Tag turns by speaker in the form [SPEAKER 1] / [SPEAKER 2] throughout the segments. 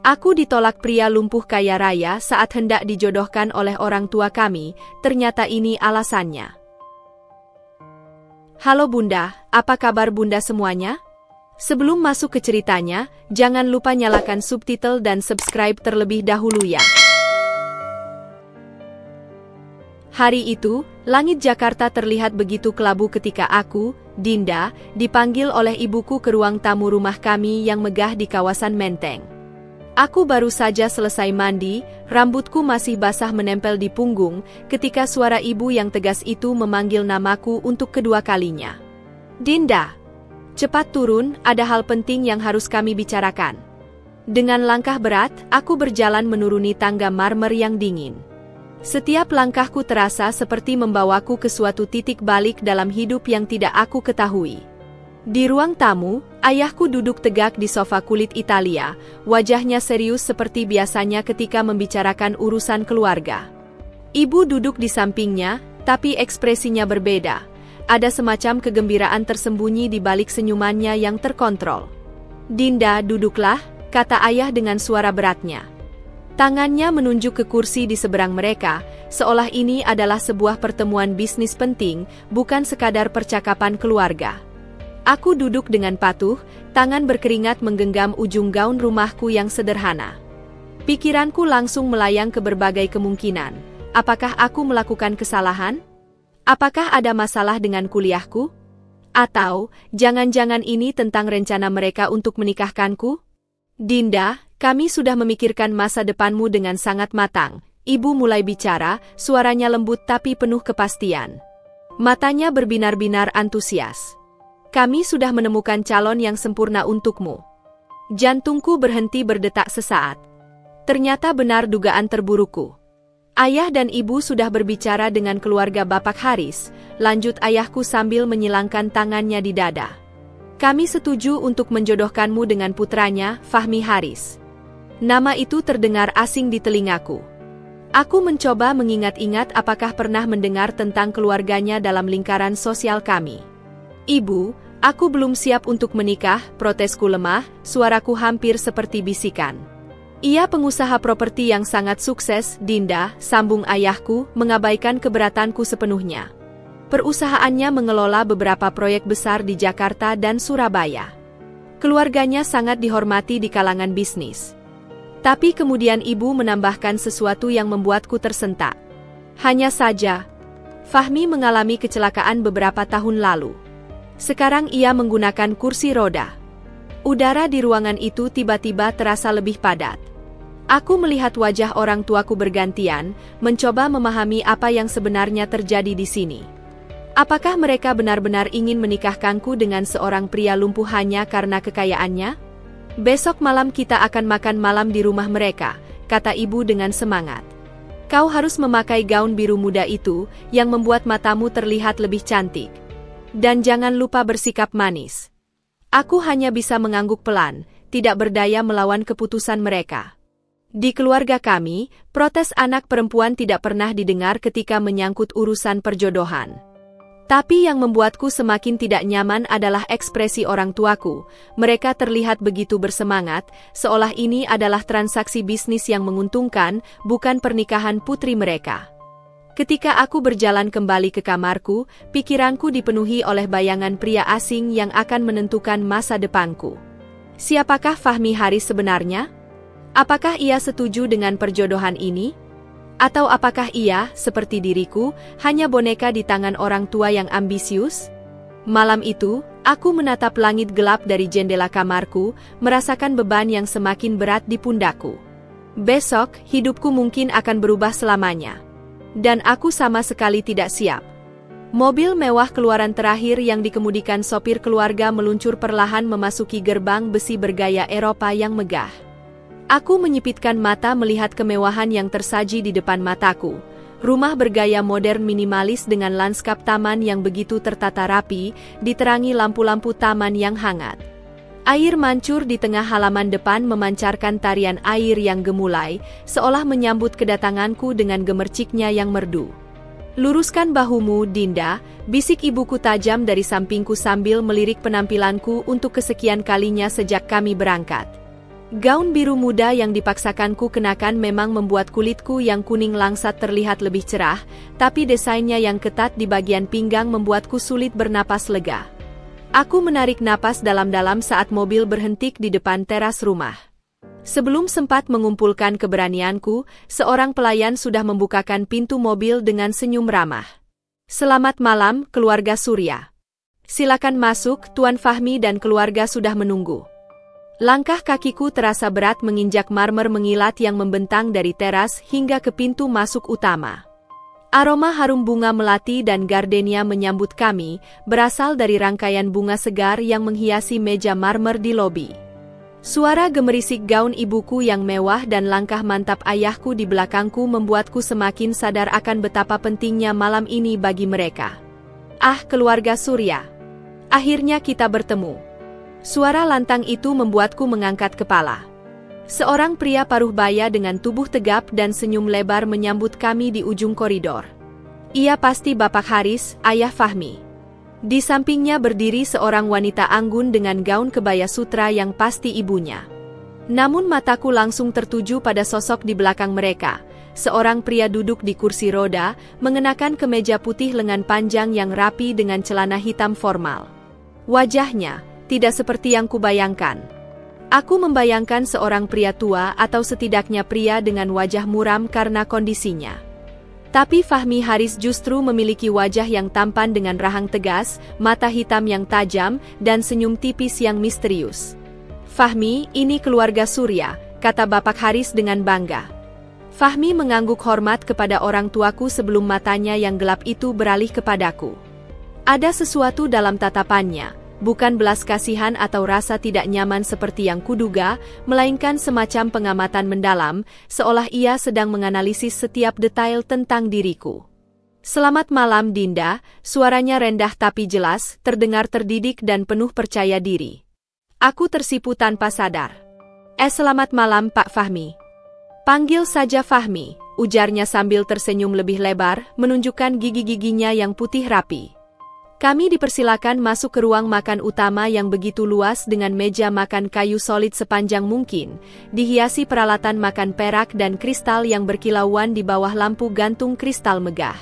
[SPEAKER 1] Aku ditolak pria lumpuh kaya raya saat hendak dijodohkan oleh orang tua kami, ternyata ini alasannya. Halo Bunda, apa kabar Bunda semuanya? Sebelum masuk ke ceritanya, jangan lupa nyalakan subtitle dan subscribe terlebih dahulu ya. Hari itu, langit Jakarta terlihat begitu kelabu ketika aku, Dinda, dipanggil oleh ibuku ke ruang tamu rumah kami yang megah di kawasan Menteng. Aku baru saja selesai mandi, rambutku masih basah menempel di punggung, ketika suara ibu yang tegas itu memanggil namaku untuk kedua kalinya. Dinda, cepat turun, ada hal penting yang harus kami bicarakan. Dengan langkah berat, aku berjalan menuruni tangga marmer yang dingin. Setiap langkahku terasa seperti membawaku ke suatu titik balik dalam hidup yang tidak aku ketahui. Di ruang tamu, ayahku duduk tegak di sofa kulit Italia, wajahnya serius seperti biasanya ketika membicarakan urusan keluarga. Ibu duduk di sampingnya, tapi ekspresinya berbeda. Ada semacam kegembiraan tersembunyi di balik senyumannya yang terkontrol. Dinda, duduklah, kata ayah dengan suara beratnya. Tangannya menunjuk ke kursi di seberang mereka, seolah ini adalah sebuah pertemuan bisnis penting, bukan sekadar percakapan keluarga. Aku duduk dengan patuh, tangan berkeringat menggenggam ujung gaun rumahku yang sederhana. Pikiranku langsung melayang ke berbagai kemungkinan. Apakah aku melakukan kesalahan? Apakah ada masalah dengan kuliahku? Atau, jangan-jangan ini tentang rencana mereka untuk menikahkanku? Dinda, kami sudah memikirkan masa depanmu dengan sangat matang. Ibu mulai bicara, suaranya lembut tapi penuh kepastian. Matanya berbinar-binar antusias. Kami sudah menemukan calon yang sempurna untukmu. Jantungku berhenti berdetak sesaat. Ternyata benar dugaan terburukku. Ayah dan ibu sudah berbicara dengan keluarga Bapak Haris, lanjut ayahku sambil menyilangkan tangannya di dada. Kami setuju untuk menjodohkanmu dengan putranya, Fahmi Haris. Nama itu terdengar asing di telingaku. Aku mencoba mengingat-ingat apakah pernah mendengar tentang keluarganya dalam lingkaran sosial kami. Ibu, aku belum siap untuk menikah, protesku lemah, suaraku hampir seperti bisikan. Ia pengusaha properti yang sangat sukses, Dinda, sambung ayahku, mengabaikan keberatanku sepenuhnya. Perusahaannya mengelola beberapa proyek besar di Jakarta dan Surabaya. Keluarganya sangat dihormati di kalangan bisnis. Tapi kemudian ibu menambahkan sesuatu yang membuatku tersentak. Hanya saja, Fahmi mengalami kecelakaan beberapa tahun lalu. Sekarang ia menggunakan kursi roda. Udara di ruangan itu tiba-tiba terasa lebih padat. Aku melihat wajah orang tuaku bergantian, mencoba memahami apa yang sebenarnya terjadi di sini. Apakah mereka benar-benar ingin menikahkanku dengan seorang pria lumpuh hanya karena kekayaannya? Besok malam kita akan makan malam di rumah mereka, kata ibu dengan semangat. Kau harus memakai gaun biru muda itu, yang membuat matamu terlihat lebih cantik. Dan jangan lupa bersikap manis. Aku hanya bisa mengangguk pelan, tidak berdaya melawan keputusan mereka. Di keluarga kami, protes anak perempuan tidak pernah didengar ketika menyangkut urusan perjodohan. Tapi yang membuatku semakin tidak nyaman adalah ekspresi orang tuaku. Mereka terlihat begitu bersemangat, seolah ini adalah transaksi bisnis yang menguntungkan, bukan pernikahan putri mereka. Ketika aku berjalan kembali ke kamarku, pikiranku dipenuhi oleh bayangan pria asing yang akan menentukan masa depanku. Siapakah Fahmi Haris sebenarnya? Apakah ia setuju dengan perjodohan ini? Atau apakah ia, seperti diriku, hanya boneka di tangan orang tua yang ambisius? Malam itu, aku menatap langit gelap dari jendela kamarku, merasakan beban yang semakin berat di pundakku. Besok, hidupku mungkin akan berubah selamanya. Dan aku sama sekali tidak siap. Mobil mewah keluaran terakhir yang dikemudikan sopir keluarga meluncur perlahan memasuki gerbang besi bergaya Eropa yang megah. Aku menyipitkan mata melihat kemewahan yang tersaji di depan mataku. Rumah bergaya modern minimalis dengan lanskap taman yang begitu tertata rapi, diterangi lampu-lampu taman yang hangat. Air mancur di tengah halaman depan memancarkan tarian air yang gemulai, seolah menyambut kedatanganku dengan gemerciknya yang merdu. Luruskan bahumu, Dinda, bisik ibuku tajam dari sampingku sambil melirik penampilanku untuk kesekian kalinya sejak kami berangkat. Gaun biru muda yang dipaksakanku kenakan memang membuat kulitku yang kuning langsat terlihat lebih cerah, tapi desainnya yang ketat di bagian pinggang membuatku sulit bernapas lega. Aku menarik napas dalam-dalam saat mobil berhenti di depan teras rumah. Sebelum sempat mengumpulkan keberanianku, seorang pelayan sudah membukakan pintu mobil dengan senyum ramah. "Selamat malam, keluarga Surya. Silakan masuk, Tuan Fahmi dan keluarga sudah menunggu." Langkah kakiku terasa berat menginjak marmer mengilat yang membentang dari teras hingga ke pintu masuk utama. Aroma harum bunga melati dan gardenia menyambut kami, berasal dari rangkaian bunga segar yang menghiasi meja marmer di lobi. Suara gemerisik gaun ibuku yang mewah dan langkah mantap ayahku di belakangku membuatku semakin sadar akan betapa pentingnya malam ini bagi mereka. "Ah, keluarga Surya. Akhirnya kita bertemu." Suara lantang itu membuatku mengangkat kepala. Seorang pria paruh baya dengan tubuh tegap dan senyum lebar menyambut kami di ujung koridor. Ia pasti Bapak Haris, ayah Fahmi. Di sampingnya berdiri seorang wanita anggun dengan gaun kebaya sutra yang pasti ibunya. Namun mataku langsung tertuju pada sosok di belakang mereka. Seorang pria duduk di kursi roda, mengenakan kemeja putih lengan panjang yang rapi dengan celana hitam formal. Wajahnya tidak seperti yang kubayangkan. Aku membayangkan seorang pria tua atau setidaknya pria dengan wajah muram karena kondisinya. Tapi Fahmi Haris justru memiliki wajah yang tampan dengan rahang tegas, mata hitam yang tajam, dan senyum tipis yang misterius. "Fahmi, ini keluarga Surya," kata Bapak Haris dengan bangga. Fahmi mengangguk hormat kepada orang tuaku sebelum matanya yang gelap itu beralih kepadaku. Ada sesuatu dalam tatapannya. Bukan belas kasihan atau rasa tidak nyaman seperti yang kuduga, melainkan semacam pengamatan mendalam, seolah ia sedang menganalisis setiap detail tentang diriku. "Selamat malam, Dinda," suaranya rendah tapi jelas, terdengar terdidik dan penuh percaya diri. Aku tersipu tanpa sadar. Selamat malam, Pak Fahmi." "Panggil saja Fahmi," ujarnya sambil tersenyum lebih lebar, menunjukkan gigi-giginya yang putih rapi. Kami dipersilakan masuk ke ruang makan utama yang begitu luas dengan meja makan kayu solid sepanjang mungkin, dihiasi peralatan makan perak dan kristal yang berkilauan di bawah lampu gantung kristal megah.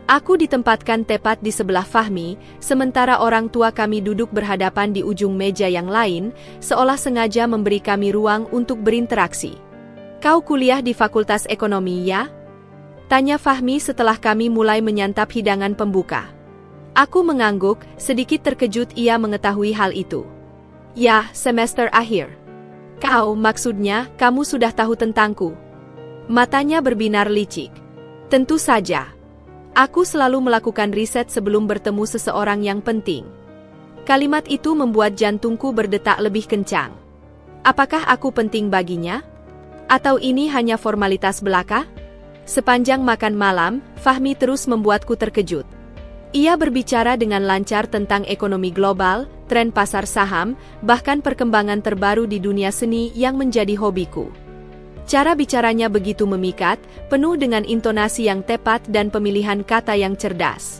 [SPEAKER 1] Aku ditempatkan tepat di sebelah Fahmi, sementara orang tua kami duduk berhadapan di ujung meja yang lain, seolah sengaja memberi kami ruang untuk berinteraksi. "Kau kuliah di Fakultas Ekonomi, ya?" tanya Fahmi setelah kami mulai menyantap hidangan pembuka. Aku mengangguk, sedikit terkejut ia mengetahui hal itu. "Ya, semester akhir." "Kau, maksudnya, kamu sudah tahu tentangku?" Matanya berbinar licik. "Tentu saja. Aku selalu melakukan riset sebelum bertemu seseorang yang penting." Kalimat itu membuat jantungku berdetak lebih kencang. Apakah aku penting baginya? Atau ini hanya formalitas belaka? Sepanjang makan malam, Fahmi terus membuatku terkejut. Ia berbicara dengan lancar tentang ekonomi global, tren pasar saham, bahkan perkembangan terbaru di dunia seni yang menjadi hobiku. Cara bicaranya begitu memikat, penuh dengan intonasi yang tepat dan pemilihan kata yang cerdas.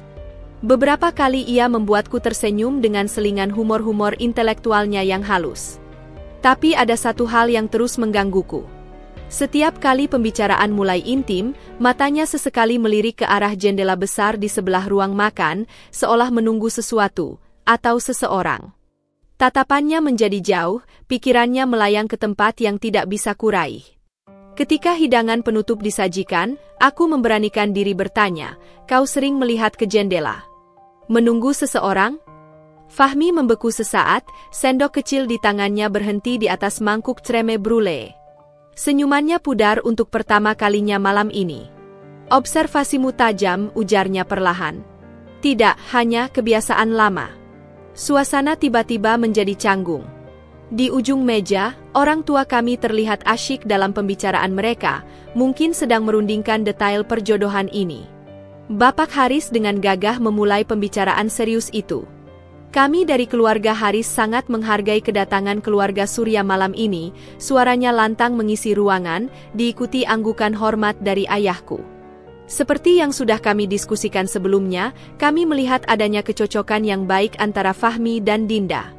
[SPEAKER 1] Beberapa kali ia membuatku tersenyum dengan selingan humor-humor intelektualnya yang halus. Tapi ada satu hal yang terus menggangguku. Setiap kali pembicaraan mulai intim, matanya sesekali melirik ke arah jendela besar di sebelah ruang makan, seolah menunggu sesuatu, atau seseorang. Tatapannya menjadi jauh, pikirannya melayang ke tempat yang tidak bisa kuraih. Ketika hidangan penutup disajikan, aku memberanikan diri bertanya, "Kau sering melihat ke jendela? Menunggu seseorang?" Fahmi membeku sesaat, sendok kecil di tangannya berhenti di atas mangkuk creme brulee. Senyumannya pudar untuk pertama kalinya malam ini. "Observasimu tajam," ujarnya perlahan. "Tidak, hanya kebiasaan lama." Suasana tiba-tiba menjadi canggung. Di ujung meja, orang tua kami terlihat asyik dalam pembicaraan mereka, mungkin sedang merundingkan detail perjodohan ini. Bapak Haris dengan gagah memulai pembicaraan serius itu. "Kami dari keluarga Haris sangat menghargai kedatangan keluarga Surya malam ini," suaranya lantang mengisi ruangan, diikuti anggukan hormat dari ayahku. "Seperti yang sudah kami diskusikan sebelumnya, kami melihat adanya kecocokan yang baik antara Fahmi dan Dinda."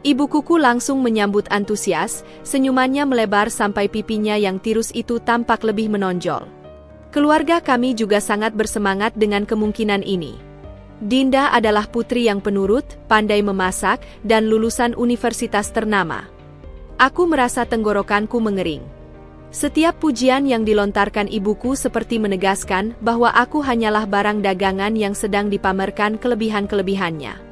[SPEAKER 1] Ibukuku langsung menyambut antusias, senyumannya melebar sampai pipinya yang tirus itu tampak lebih menonjol. Keluarga kami juga sangat bersemangat dengan kemungkinan ini. Dinda adalah putri yang penurut, pandai memasak, dan lulusan universitas ternama. Aku merasa tenggorokanku mengering. Setiap pujian yang dilontarkan ibuku seperti menegaskan bahwa aku hanyalah barang dagangan yang sedang dipamerkan kelebihan-kelebihannya.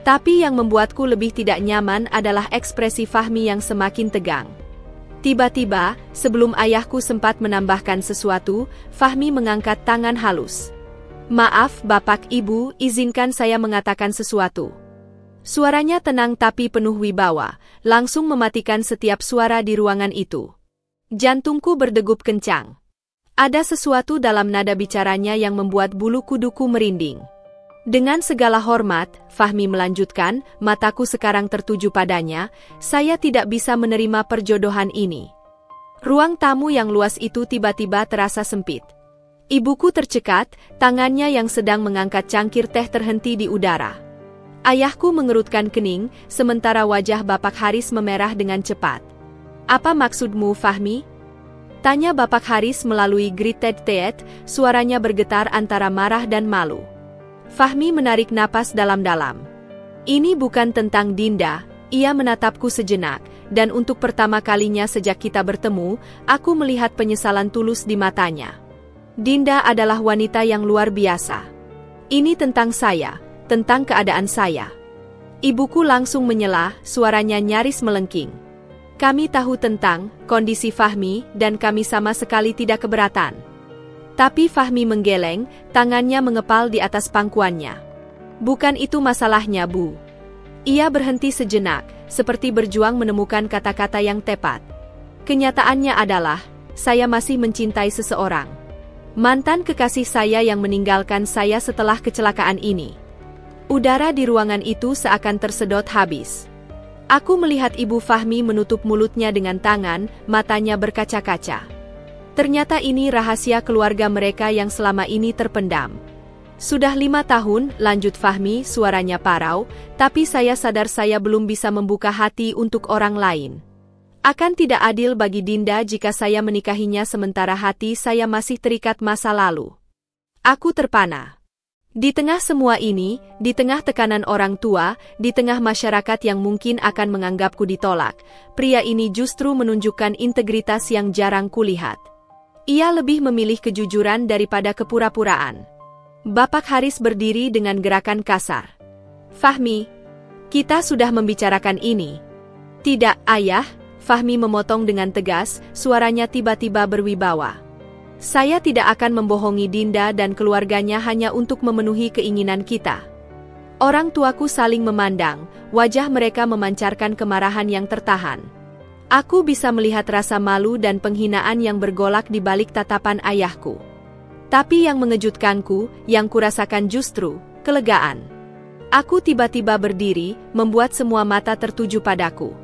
[SPEAKER 1] Tapi yang membuatku lebih tidak nyaman adalah ekspresi Fahmi yang semakin tegang. Tiba-tiba, sebelum ayahku sempat menambahkan sesuatu, Fahmi mengangkat tangan halus. "Maaf, Bapak Ibu, izinkan saya mengatakan sesuatu." Suaranya tenang tapi penuh wibawa, langsung mematikan setiap suara di ruangan itu. Jantungku berdegup kencang. Ada sesuatu dalam nada bicaranya yang membuat bulu kuduku merinding. Dengan segala hormat, Fahmi melanjutkan, mataku sekarang tertuju padanya, saya tidak bisa menerima perjodohan ini. Ruang tamu yang luas itu tiba-tiba terasa sempit. Ibuku tercekat, tangannya yang sedang mengangkat cangkir teh terhenti di udara. Ayahku mengerutkan kening, sementara wajah Bapak Haris memerah dengan cepat. "Apa maksudmu, Fahmi?" Tanya Bapak Haris melalui gritted teeth, suaranya bergetar antara marah dan malu. Fahmi menarik napas dalam-dalam. "Ini bukan tentang Dinda," ia menatapku sejenak, dan untuk pertama kalinya sejak kita bertemu, aku melihat penyesalan tulus di matanya. "Dinda adalah wanita yang luar biasa. Ini tentang saya. Tentang keadaan saya." Ibuku langsung menyela, suaranya nyaris melengking. "Kami tahu tentang kondisi Fahmi dan kami sama sekali tidak keberatan." Tapi Fahmi menggeleng, tangannya mengepal di atas pangkuannya. "Bukan itu masalahnya, Bu." Ia berhenti sejenak, seperti berjuang menemukan kata-kata yang tepat. "Kenyataannya adalah, saya masih mencintai seseorang. Mantan kekasih saya yang meninggalkan saya setelah kecelakaan ini." Udara di ruangan itu seakan tersedot habis. Aku melihat Ibu Fahmi menutup mulutnya dengan tangan, matanya berkaca-kaca. Ternyata ini rahasia keluarga mereka yang selama ini terpendam. "Sudah 5 tahun, lanjut Fahmi, suaranya parau, tapi saya sadar saya belum bisa membuka hati untuk orang lain. Akan tidak adil bagi Dinda jika saya menikahinya sementara hati saya masih terikat masa lalu." Aku terpana. Di tengah semua ini, di tengah tekanan orang tua, di tengah masyarakat yang mungkin akan menganggapku ditolak, pria ini justru menunjukkan integritas yang jarang kulihat. Ia lebih memilih kejujuran daripada kepura-puraan. Bapak Haris berdiri dengan gerakan kasar. "Fahmi, kita sudah membicarakan ini." "Tidak, Ayah," Fahmi memotong dengan tegas, suaranya tiba-tiba berwibawa. "Saya tidak akan membohongi Dinda dan keluarganya hanya untuk memenuhi keinginan kita." Orang tuaku saling memandang, wajah mereka memancarkan kemarahan yang tertahan. Aku bisa melihat rasa malu dan penghinaan yang bergolak di balik tatapan ayahku. Tapi yang mengejutkanku, yang kurasakan justru kelegaan. Aku tiba-tiba berdiri, membuat semua mata tertuju padaku.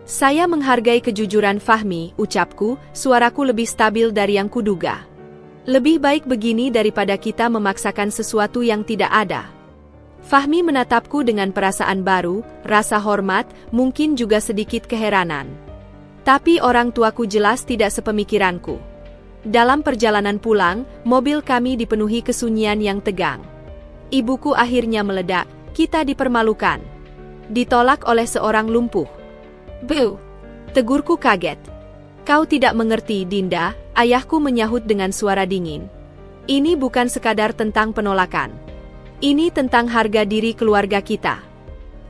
[SPEAKER 1] "Saya menghargai kejujuran Fahmi," ucapku, suaraku lebih stabil dari yang kuduga. "Lebih baik begini daripada kita memaksakan sesuatu yang tidak ada." Fahmi menatapku dengan perasaan baru, rasa hormat, mungkin juga sedikit keheranan. Tapi orang tuaku jelas tidak sepemikiranku. Dalam perjalanan pulang, mobil kami dipenuhi kesunyian yang tegang. Ibuku akhirnya meledak, "Kita dipermalukan. Ditolak oleh seorang lumpuh." "Bu," tegurku kaget. "Kau tidak mengerti, Dinda," ayahku menyahut dengan suara dingin. "Ini bukan sekadar tentang penolakan. Ini tentang harga diri keluarga kita."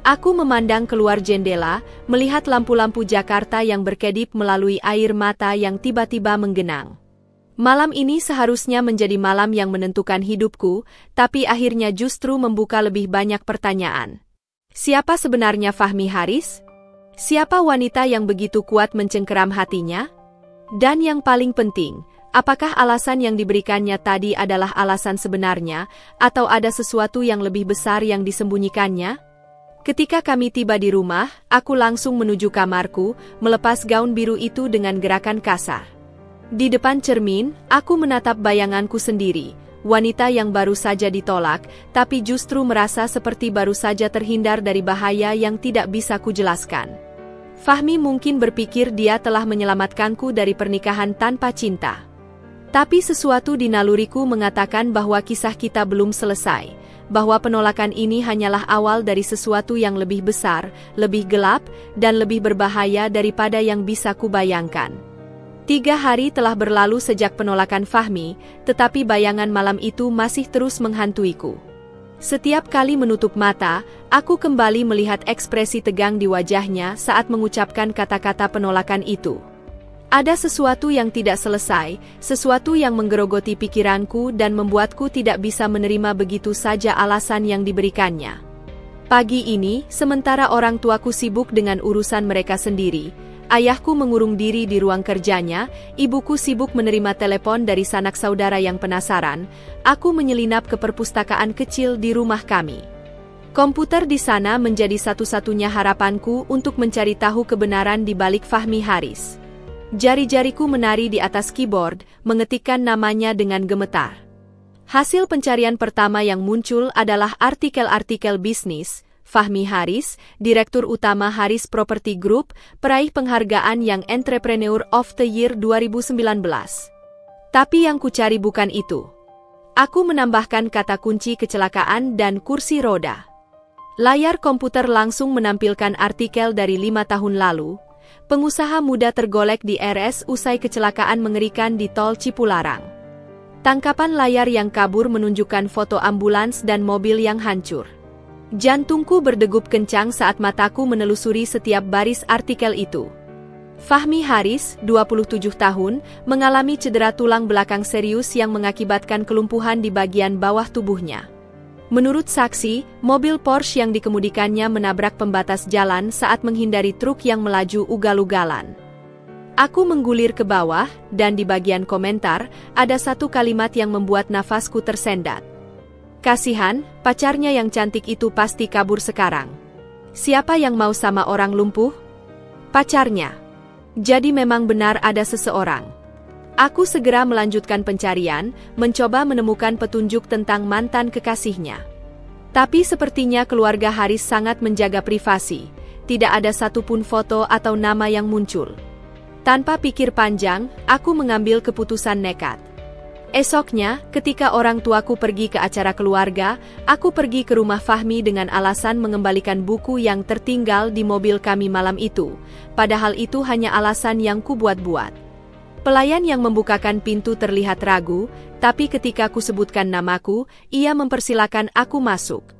[SPEAKER 1] Aku memandang keluar jendela, melihat lampu-lampu Jakarta yang berkedip melalui air mata yang tiba-tiba menggenang. Malam ini seharusnya menjadi malam yang menentukan hidupku, tapi akhirnya justru membuka lebih banyak pertanyaan. Siapa sebenarnya Fahmi Haris? Siapa wanita yang begitu kuat mencengkeram hatinya? Dan yang paling penting, apakah alasan yang diberikannya tadi adalah alasan sebenarnya, atau ada sesuatu yang lebih besar yang disembunyikannya? Ketika kami tiba di rumah, aku langsung menuju kamarku, melepas gaun biru itu dengan gerakan kasar. Di depan cermin, aku menatap bayanganku sendiri, wanita yang baru saja ditolak, tapi justru merasa seperti baru saja terhindar dari bahaya yang tidak bisa kujelaskan. Fahmi mungkin berpikir dia telah menyelamatkanku dari pernikahan tanpa cinta. Tapi sesuatu di naluriku mengatakan bahwa kisah kita belum selesai, bahwa penolakan ini hanyalah awal dari sesuatu yang lebih besar, lebih gelap, dan lebih berbahaya daripada yang bisa kubayangkan. 3 hari telah berlalu sejak penolakan Fahmi, tetapi bayangan malam itu masih terus menghantuiku. Setiap kali menutup mata, aku kembali melihat ekspresi tegang di wajahnya saat mengucapkan kata-kata penolakan itu. Ada sesuatu yang tidak selesai, sesuatu yang menggerogoti pikiranku dan membuatku tidak bisa menerima begitu saja alasan yang diberikannya. Pagi ini, sementara orang tuaku sibuk dengan urusan mereka sendiri, ayahku mengurung diri di ruang kerjanya, ibuku sibuk menerima telepon dari sanak saudara yang penasaran, aku menyelinap ke perpustakaan kecil di rumah kami. Komputer di sana menjadi satu-satunya harapanku untuk mencari tahu kebenaran di balik Fahmi Haris. Jari-jariku menari di atas keyboard, mengetikkan namanya dengan gemetar. Hasil pencarian pertama yang muncul adalah artikel-artikel bisnis. Fahmi Haris, Direktur Utama Haris Property Group, peraih penghargaan yang Entrepreneur of the Year 2019. Tapi yang kucari bukan itu. Aku menambahkan kata kunci kecelakaan dan kursi roda. Layar komputer langsung menampilkan artikel dari 5 tahun lalu. Pengusaha muda tergolek di RS usai kecelakaan mengerikan di Tol Cipularang. Tangkapan layar yang kabur menunjukkan foto ambulans dan mobil yang hancur. Jantungku berdegup kencang saat mataku menelusuri setiap baris artikel itu. Fahmi Haris, 27 tahun, mengalami cedera tulang belakang serius yang mengakibatkan kelumpuhan di bagian bawah tubuhnya. Menurut saksi, mobil Porsche yang dikemudikannya menabrak pembatas jalan saat menghindari truk yang melaju ugal-ugalan. Aku menggulir ke bawah, dan di bagian komentar, ada satu kalimat yang membuat nafasku tersendat. Kasihan, pacarnya yang cantik itu pasti kabur sekarang. Siapa yang mau sama orang lumpuh? Pacarnya. Jadi memang benar ada seseorang. Aku segera melanjutkan pencarian, mencoba menemukan petunjuk tentang mantan kekasihnya. Tapi sepertinya keluarga Haris sangat menjaga privasi. Tidak ada satupun foto atau nama yang muncul. Tanpa pikir panjang, aku mengambil keputusan nekat. Esoknya, ketika orang tuaku pergi ke acara keluarga, aku pergi ke rumah Fahmi dengan alasan mengembalikan buku yang tertinggal di mobil kami malam itu, padahal itu hanya alasan yang kubuat-buat. Pelayan yang membukakan pintu terlihat ragu, tapi ketika kusebutkan namaku, ia mempersilakan aku masuk.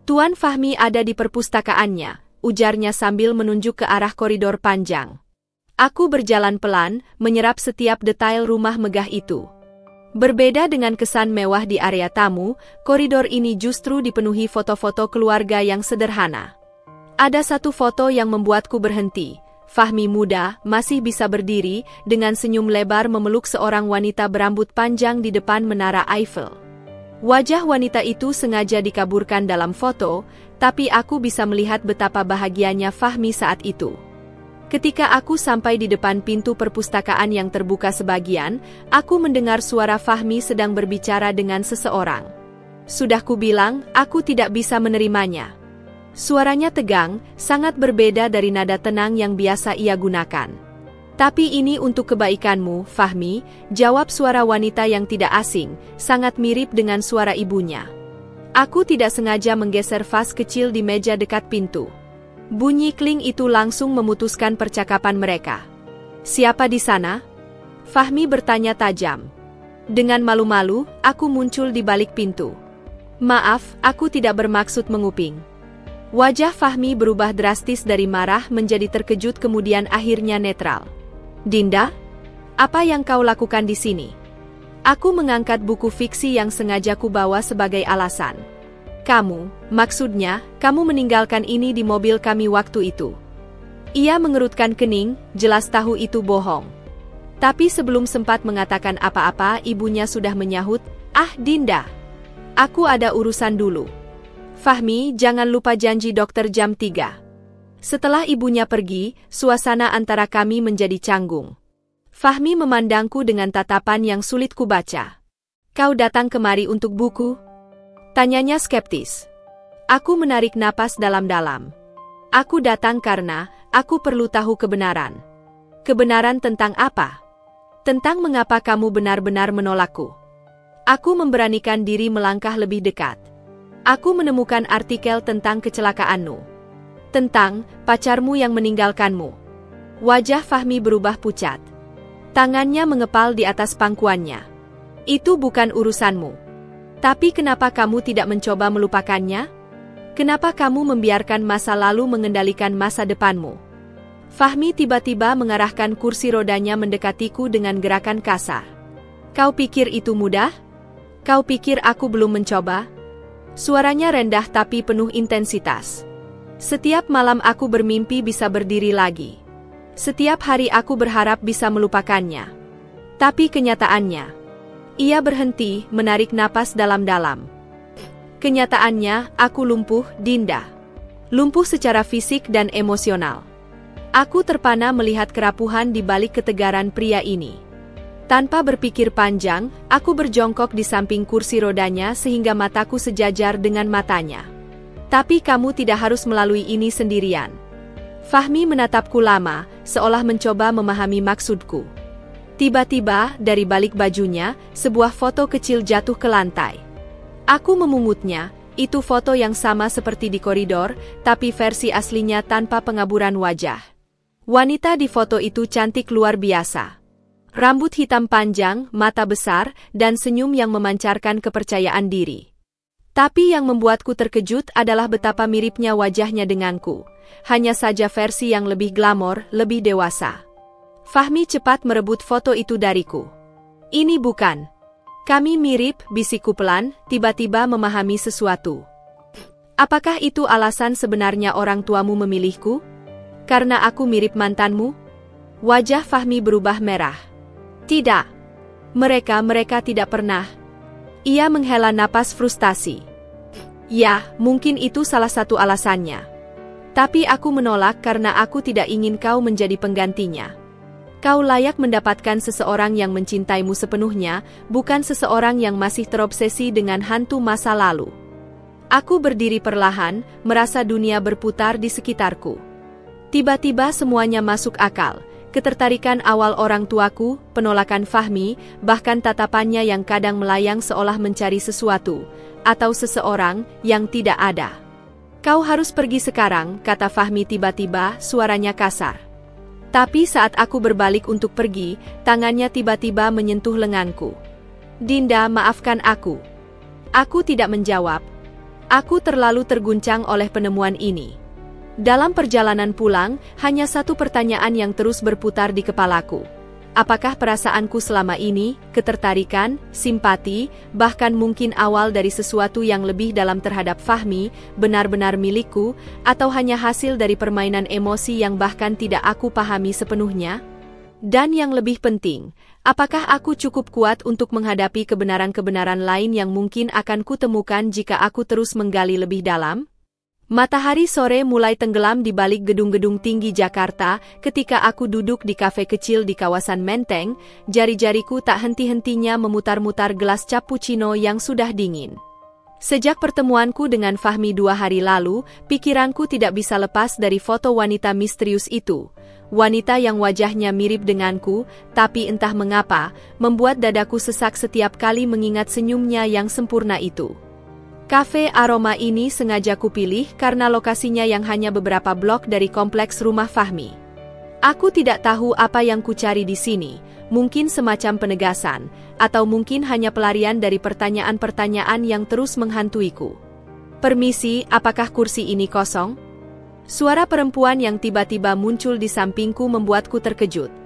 [SPEAKER 1] Tuan Fahmi ada di perpustakaannya, ujarnya sambil menunjuk ke arah koridor panjang. Aku berjalan pelan, menyerap setiap detail rumah megah itu. Berbeda dengan kesan mewah di area tamu, koridor ini justru dipenuhi foto-foto keluarga yang sederhana. Ada satu foto yang membuatku berhenti. Fahmi muda, masih bisa berdiri, dengan senyum lebar memeluk seorang wanita berambut panjang di depan menara Eiffel. Wajah wanita itu sengaja dikaburkan dalam foto, tapi aku bisa melihat betapa bahagianya Fahmi saat itu. Ketika aku sampai di depan pintu perpustakaan yang terbuka sebagian, aku mendengar suara Fahmi sedang berbicara dengan seseorang. Sudah kubilang, aku tidak bisa menerimanya. Suaranya tegang, sangat berbeda dari nada tenang yang biasa ia gunakan. Tapi ini untuk kebaikanmu, Fahmi, jawab suara wanita yang tidak asing, sangat mirip dengan suara ibunya. Aku tidak sengaja menggeser vas kecil di meja dekat pintu. Bunyi kling itu langsung memutuskan percakapan mereka. Siapa di sana? Fahmi bertanya tajam. Dengan malu-malu, aku muncul di balik pintu. Maaf, aku tidak bermaksud menguping. Wajah Fahmi berubah drastis dari marah menjadi terkejut kemudian akhirnya netral. Dinda, apa yang kau lakukan di sini? Aku mengangkat buku fiksi yang sengaja kubawa sebagai alasan. Maksudnya, kamu meninggalkan ini di mobil kami waktu itu. Ia mengerutkan kening, jelas tahu itu bohong. Tapi sebelum sempat mengatakan apa-apa, ibunya sudah menyahut, "Ah, Dinda, aku ada urusan dulu. Fahmi, jangan lupa janji dokter jam 3. Setelah ibunya pergi, suasana antara kami menjadi canggung. Fahmi memandangku dengan tatapan yang sulit kubaca. Kau datang kemari untuk buku? Tanyanya skeptis. Aku menarik napas dalam-dalam. Aku datang karena aku perlu tahu kebenaran. Kebenaran tentang apa? Tentang mengapa kamu benar-benar menolakku. Aku memberanikan diri melangkah lebih dekat. Aku menemukan artikel tentang kecelakaanmu. Tentang pacarmu yang meninggalkanmu. Wajah Fahmi berubah pucat. Tangannya mengepal di atas pangkuannya. Itu bukan urusanmu. Tapi kenapa kamu tidak mencoba melupakannya? Kenapa kamu membiarkan masa lalu mengendalikan masa depanmu? Fahmi tiba-tiba mengarahkan kursi rodanya mendekatiku dengan gerakan kasar. Kau pikir itu mudah? Kau pikir aku belum mencoba? Suaranya rendah tapi penuh intensitas. Setiap malam aku bermimpi bisa berdiri lagi. Setiap hari aku berharap bisa melupakannya. Tapi kenyataannya, ia berhenti, menarik napas dalam-dalam. Kenyataannya, aku lumpuh, Dinda. Lumpuh secara fisik dan emosional. Aku terpana melihat kerapuhan di balik ketegaran pria ini. Tanpa berpikir panjang, aku berjongkok di samping kursi rodanya sehingga mataku sejajar dengan matanya. Tapi kamu tidak harus melalui ini sendirian. Fahmi menatapku lama, seolah mencoba memahami maksudku. Tiba-tiba, dari balik bajunya, sebuah foto kecil jatuh ke lantai. Aku memungutnya, itu foto yang sama seperti di koridor, tapi versi aslinya tanpa pengaburan wajah. Wanita di foto itu cantik luar biasa. Rambut hitam panjang, mata besar, dan senyum yang memancarkan kepercayaan diri. Tapi yang membuatku terkejut adalah betapa miripnya wajahnya denganku. Hanya saja versi yang lebih glamor, lebih dewasa. Fahmi cepat merebut foto itu dariku. Ini bukan. Kami mirip, bisikku pelan, tiba-tiba memahami sesuatu. Apakah itu alasan sebenarnya orang tuamu memilihku? Karena aku mirip mantanmu? Wajah Fahmi berubah merah. Tidak. Mereka tidak pernah. Ia menghela napas frustasi. Ya, mungkin itu salah satu alasannya. Tapi aku menolak karena aku tidak ingin kau menjadi penggantinya. Kau layak mendapatkan seseorang yang mencintaimu sepenuhnya, bukan seseorang yang masih terobsesi dengan hantu masa lalu. Aku berdiri perlahan, merasa dunia berputar di sekitarku. Tiba-tiba semuanya masuk akal. Ketertarikan awal orang tuaku, penolakan Fahmi, bahkan tatapannya yang kadang melayang seolah mencari sesuatu, atau seseorang yang tidak ada. Kau harus pergi sekarang, kata Fahmi tiba-tiba, suaranya kasar. Tapi saat aku berbalik untuk pergi, tangannya tiba-tiba menyentuh lenganku. Dinda, maafkan aku. Aku tidak menjawab. Aku terlalu terguncang oleh penemuan ini. Dalam perjalanan pulang, hanya satu pertanyaan yang terus berputar di kepalaku. Apakah perasaanku selama ini, ketertarikan, simpati, bahkan mungkin awal dari sesuatu yang lebih dalam terhadap Fahmi, benar-benar milikku, atau hanya hasil dari permainan emosi yang bahkan tidak aku pahami sepenuhnya? Dan yang lebih penting, apakah aku cukup kuat untuk menghadapi kebenaran-kebenaran lain yang mungkin akan kutemukan jika aku terus menggali lebih dalam? Matahari sore mulai tenggelam di balik gedung-gedung tinggi Jakarta ketika aku duduk di kafe kecil di kawasan Menteng, jari-jariku tak henti-hentinya memutar-mutar gelas cappuccino yang sudah dingin. Sejak pertemuanku dengan Fahmi 2 hari lalu, pikiranku tidak bisa lepas dari foto wanita misterius itu. Wanita yang wajahnya mirip denganku, tapi entah mengapa, membuat dadaku sesak setiap kali mengingat senyumnya yang sempurna itu. Kafe Aroma ini sengaja kupilih karena lokasinya yang hanya beberapa blok dari kompleks rumah Fahmi. Aku tidak tahu apa yang kucari di sini, mungkin semacam penegasan, atau mungkin hanya pelarian dari pertanyaan-pertanyaan yang terus menghantuiku. Permisi, apakah kursi ini kosong? Suara perempuan yang tiba-tiba muncul di sampingku membuatku terkejut.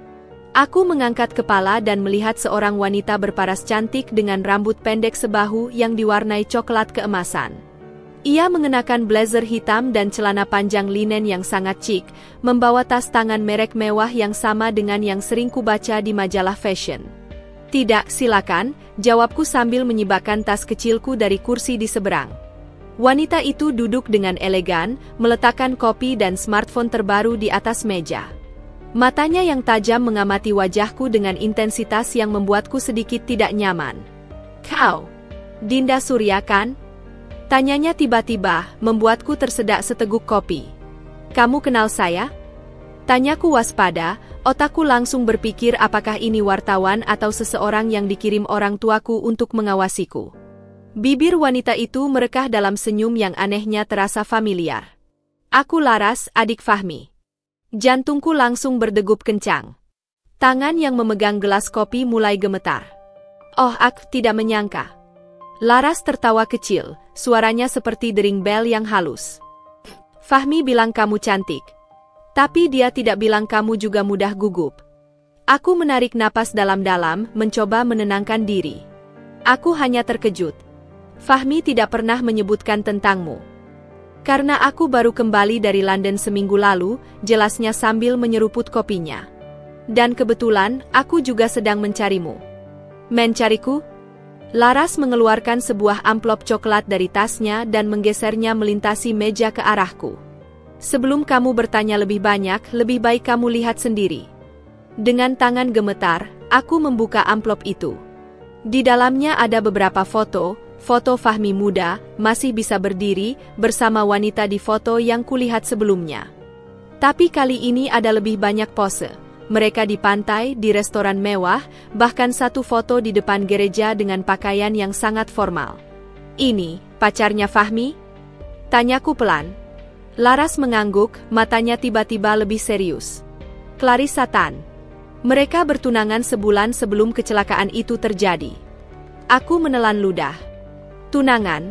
[SPEAKER 1] Aku mengangkat kepala dan melihat seorang wanita berparas cantik dengan rambut pendek sebahu yang diwarnai coklat keemasan. Ia mengenakan blazer hitam dan celana panjang linen yang sangat chic, membawa tas tangan merek mewah yang sama dengan yang sering kubaca di majalah fashion. Tidak, silakan, jawabku sambil menyibakkan tas kecilku dari kursi di seberang. Wanita itu duduk dengan elegan, meletakkan kopi dan smartphone terbaru di atas meja. Matanya yang tajam mengamati wajahku dengan intensitas yang membuatku sedikit tidak nyaman. Kau, Dinda Surya kan? Tanyanya tiba-tiba, membuatku tersedak seteguk kopi. Kamu kenal saya? Tanyaku waspada, otakku langsung berpikir apakah ini wartawan atau seseorang yang dikirim orang tuaku untuk mengawasiku. Bibir wanita itu merekah dalam senyum yang anehnya terasa familiar. Aku Laras, adik Fahmi. Jantungku langsung berdegup kencang. Tangan yang memegang gelas kopi mulai gemetar. Oh, aku tidak menyangka. Laras tertawa kecil, suaranya seperti dering bel yang halus. Fahmi bilang kamu cantik. Tapi dia tidak bilang kamu juga mudah gugup. Aku menarik napas dalam-dalam, mencoba menenangkan diri. Aku hanya terkejut. Fahmi tidak pernah menyebutkan tentangmu. Karena aku baru kembali dari London seminggu lalu, jelasnya sambil menyeruput kopinya. Dan kebetulan, aku juga sedang mencarimu. Mencariku? Laras mengeluarkan sebuah amplop coklat dari tasnya dan menggesernya melintasi meja ke arahku. Sebelum kamu bertanya lebih banyak, lebih baik kamu lihat sendiri. Dengan tangan gemetar, aku membuka amplop itu. Di dalamnya ada beberapa foto Fahmi muda, masih bisa berdiri, bersama wanita di foto yang kulihat sebelumnya. Tapi kali ini ada lebih banyak pose. Mereka di pantai, di restoran mewah, bahkan satu foto di depan gereja dengan pakaian yang sangat formal. Ini, pacarnya Fahmi? Tanyaku pelan. Laras mengangguk, matanya tiba-tiba lebih serius. Clarissa Tan. Mereka bertunangan sebulan sebelum kecelakaan itu terjadi. Aku menelan ludah. Tunangan?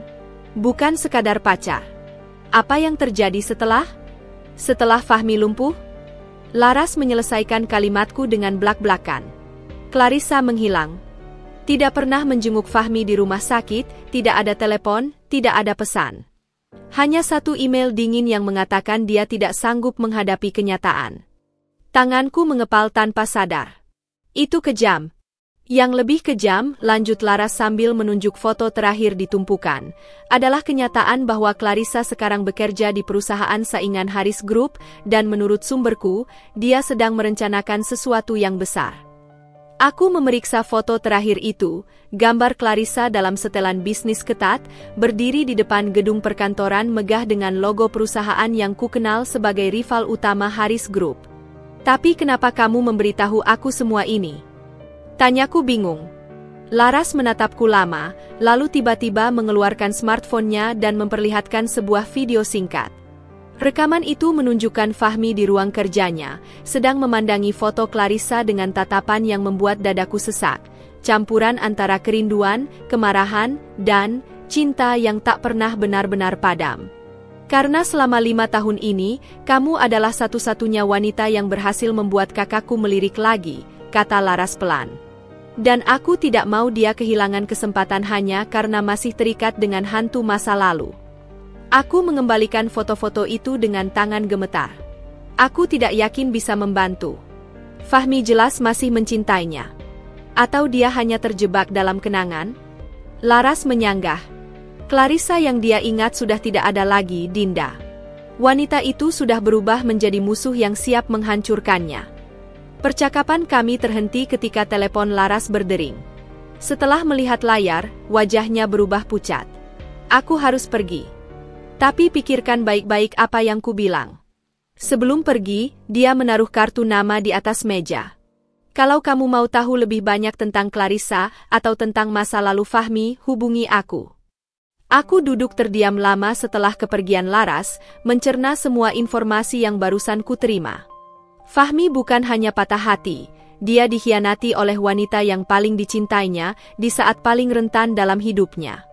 [SPEAKER 1] Bukan sekadar pacar. Apa yang terjadi setelah? Setelah Fahmi lumpuh? Laras menyelesaikan kalimatku dengan blak-blakan. Clarissa menghilang. Tidak pernah menjenguk Fahmi di rumah sakit, tidak ada telepon, tidak ada pesan. Hanya satu email dingin yang mengatakan dia tidak sanggup menghadapi kenyataan. Tanganku mengepal tanpa sadar. Itu kejam. Yang lebih kejam, lanjut Laras sambil menunjuk foto terakhir di tumpukan, adalah kenyataan bahwa Clarissa sekarang bekerja di perusahaan saingan Haris Group dan menurut sumberku, dia sedang merencanakan sesuatu yang besar. Aku memeriksa foto terakhir itu, gambar Clarissa dalam setelan bisnis ketat, berdiri di depan gedung perkantoran megah dengan logo perusahaan yang kukenal sebagai rival utama Haris Group. Tapi kenapa kamu memberitahu aku semua ini? Tanyaku bingung. Laras menatapku lama, lalu tiba-tiba mengeluarkan smartphone-nya dan memperlihatkan sebuah video singkat. Rekaman itu menunjukkan Fahmi di ruang kerjanya, sedang memandangi foto Clarissa dengan tatapan yang membuat dadaku sesak, campuran antara kerinduan, kemarahan, dan cinta yang tak pernah benar-benar padam. Karena selama 5 tahun ini, kamu adalah satu-satunya wanita yang berhasil membuat kakakku melirik lagi, kata Laras pelan. Dan aku tidak mau dia kehilangan kesempatan hanya karena masih terikat dengan hantu masa lalu. Aku mengembalikan foto-foto itu dengan tangan gemetar. Aku tidak yakin bisa membantu. Fahmi jelas masih mencintainya. Atau dia hanya terjebak dalam kenangan? Laras menyanggah. Clarissa yang dia ingat sudah tidak ada lagi, Dinda. Wanita itu sudah berubah menjadi musuh yang siap menghancurkannya. Percakapan kami terhenti ketika telepon Laras berdering. Setelah melihat layar, wajahnya berubah pucat. Aku harus pergi. Tapi pikirkan baik-baik apa yang ku bilang. Sebelum pergi, dia menaruh kartu nama di atas meja. Kalau kamu mau tahu lebih banyak tentang Clarissa atau tentang masa lalu Fahmi, hubungi aku. Aku duduk terdiam lama setelah kepergian Laras, mencerna semua informasi yang barusan ku terima. Fahmi bukan hanya patah hati, dia dikhianati oleh wanita yang paling dicintainya di saat paling rentan dalam hidupnya.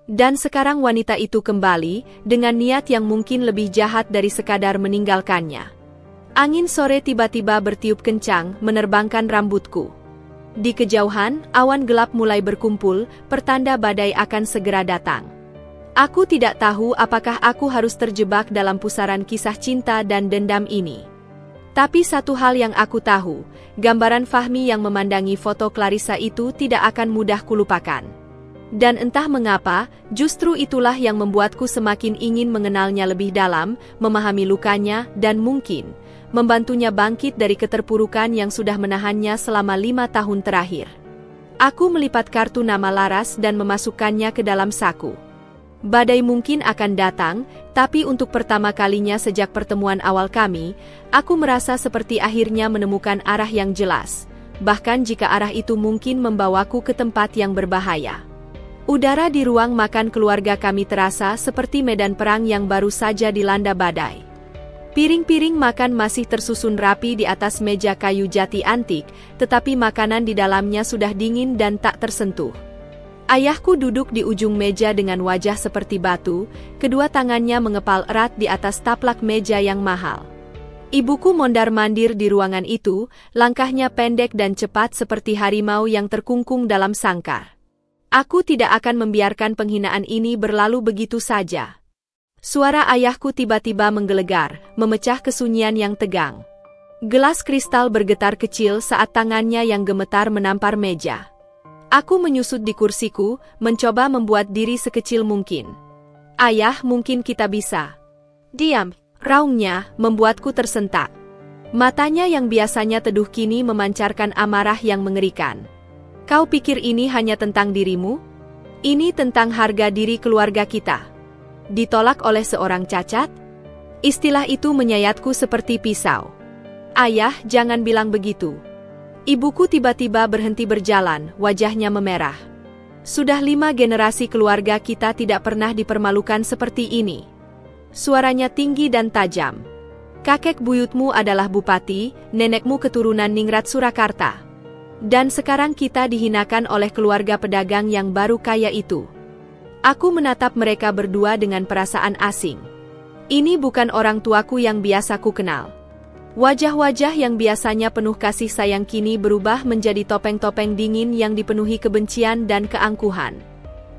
[SPEAKER 1] Dan sekarang wanita itu kembali, dengan niat yang mungkin lebih jahat dari sekadar meninggalkannya. Angin sore tiba-tiba bertiup kencang, menerbangkan rambutku. Di kejauhan, awan gelap mulai berkumpul, pertanda badai akan segera datang. Aku tidak tahu apakah aku harus terjebak dalam pusaran kisah cinta dan dendam ini. Tapi satu hal yang aku tahu, gambaran Fahmi yang memandangi foto Clarissa itu tidak akan mudah kulupakan. Dan entah mengapa, justru itulah yang membuatku semakin ingin mengenalnya lebih dalam, memahami lukanya, dan mungkin membantunya bangkit dari keterpurukan yang sudah menahannya selama 5 tahun terakhir. Aku melipat kartu nama Laras dan memasukkannya ke dalam saku. Badai mungkin akan datang, tapi untuk pertama kalinya sejak pertemuan awal kami, aku merasa seperti akhirnya menemukan arah yang jelas, bahkan jika arah itu mungkin membawaku ke tempat yang berbahaya. Udara di ruang makan keluarga kami terasa seperti medan perang yang baru saja dilanda badai. Piring-piring makan masih tersusun rapi di atas meja kayu jati antik, tetapi makanan di dalamnya sudah dingin dan tak tersentuh. Ayahku duduk di ujung meja dengan wajah seperti batu, kedua tangannya mengepal erat di atas taplak meja yang mahal. Ibuku mondar-mandir di ruangan itu, langkahnya pendek dan cepat seperti harimau yang terkungkung dalam sangkar. Aku tidak akan membiarkan penghinaan ini berlalu begitu saja. Suara ayahku tiba-tiba menggelegar, memecah kesunyian yang tegang. Gelas kristal bergetar kecil saat tangannya yang gemetar menampar meja. Aku menyusut di kursiku, mencoba membuat diri sekecil mungkin. Ayah, mungkin kita bisa. Diam, raungnya, membuatku tersentak. Matanya yang biasanya teduh kini memancarkan amarah yang mengerikan. Kau pikir ini hanya tentang dirimu? Ini tentang harga diri keluarga kita. Ditolak oleh seorang cacat? Istilah itu menyayatku seperti pisau. Ayah, jangan bilang begitu. Ibuku tiba-tiba berhenti berjalan, wajahnya memerah. Sudah 5 generasi keluarga kita tidak pernah dipermalukan seperti ini. Suaranya tinggi dan tajam. Kakek buyutmu adalah bupati, nenekmu keturunan Ningrat Surakarta. Dan sekarang kita dihinakan oleh keluarga pedagang yang baru kaya itu. Aku menatap mereka berdua dengan perasaan asing. Ini bukan orang tuaku yang biasa ku kenal. Wajah-wajah yang biasanya penuh kasih sayang kini berubah menjadi topeng-topeng dingin yang dipenuhi kebencian dan keangkuhan.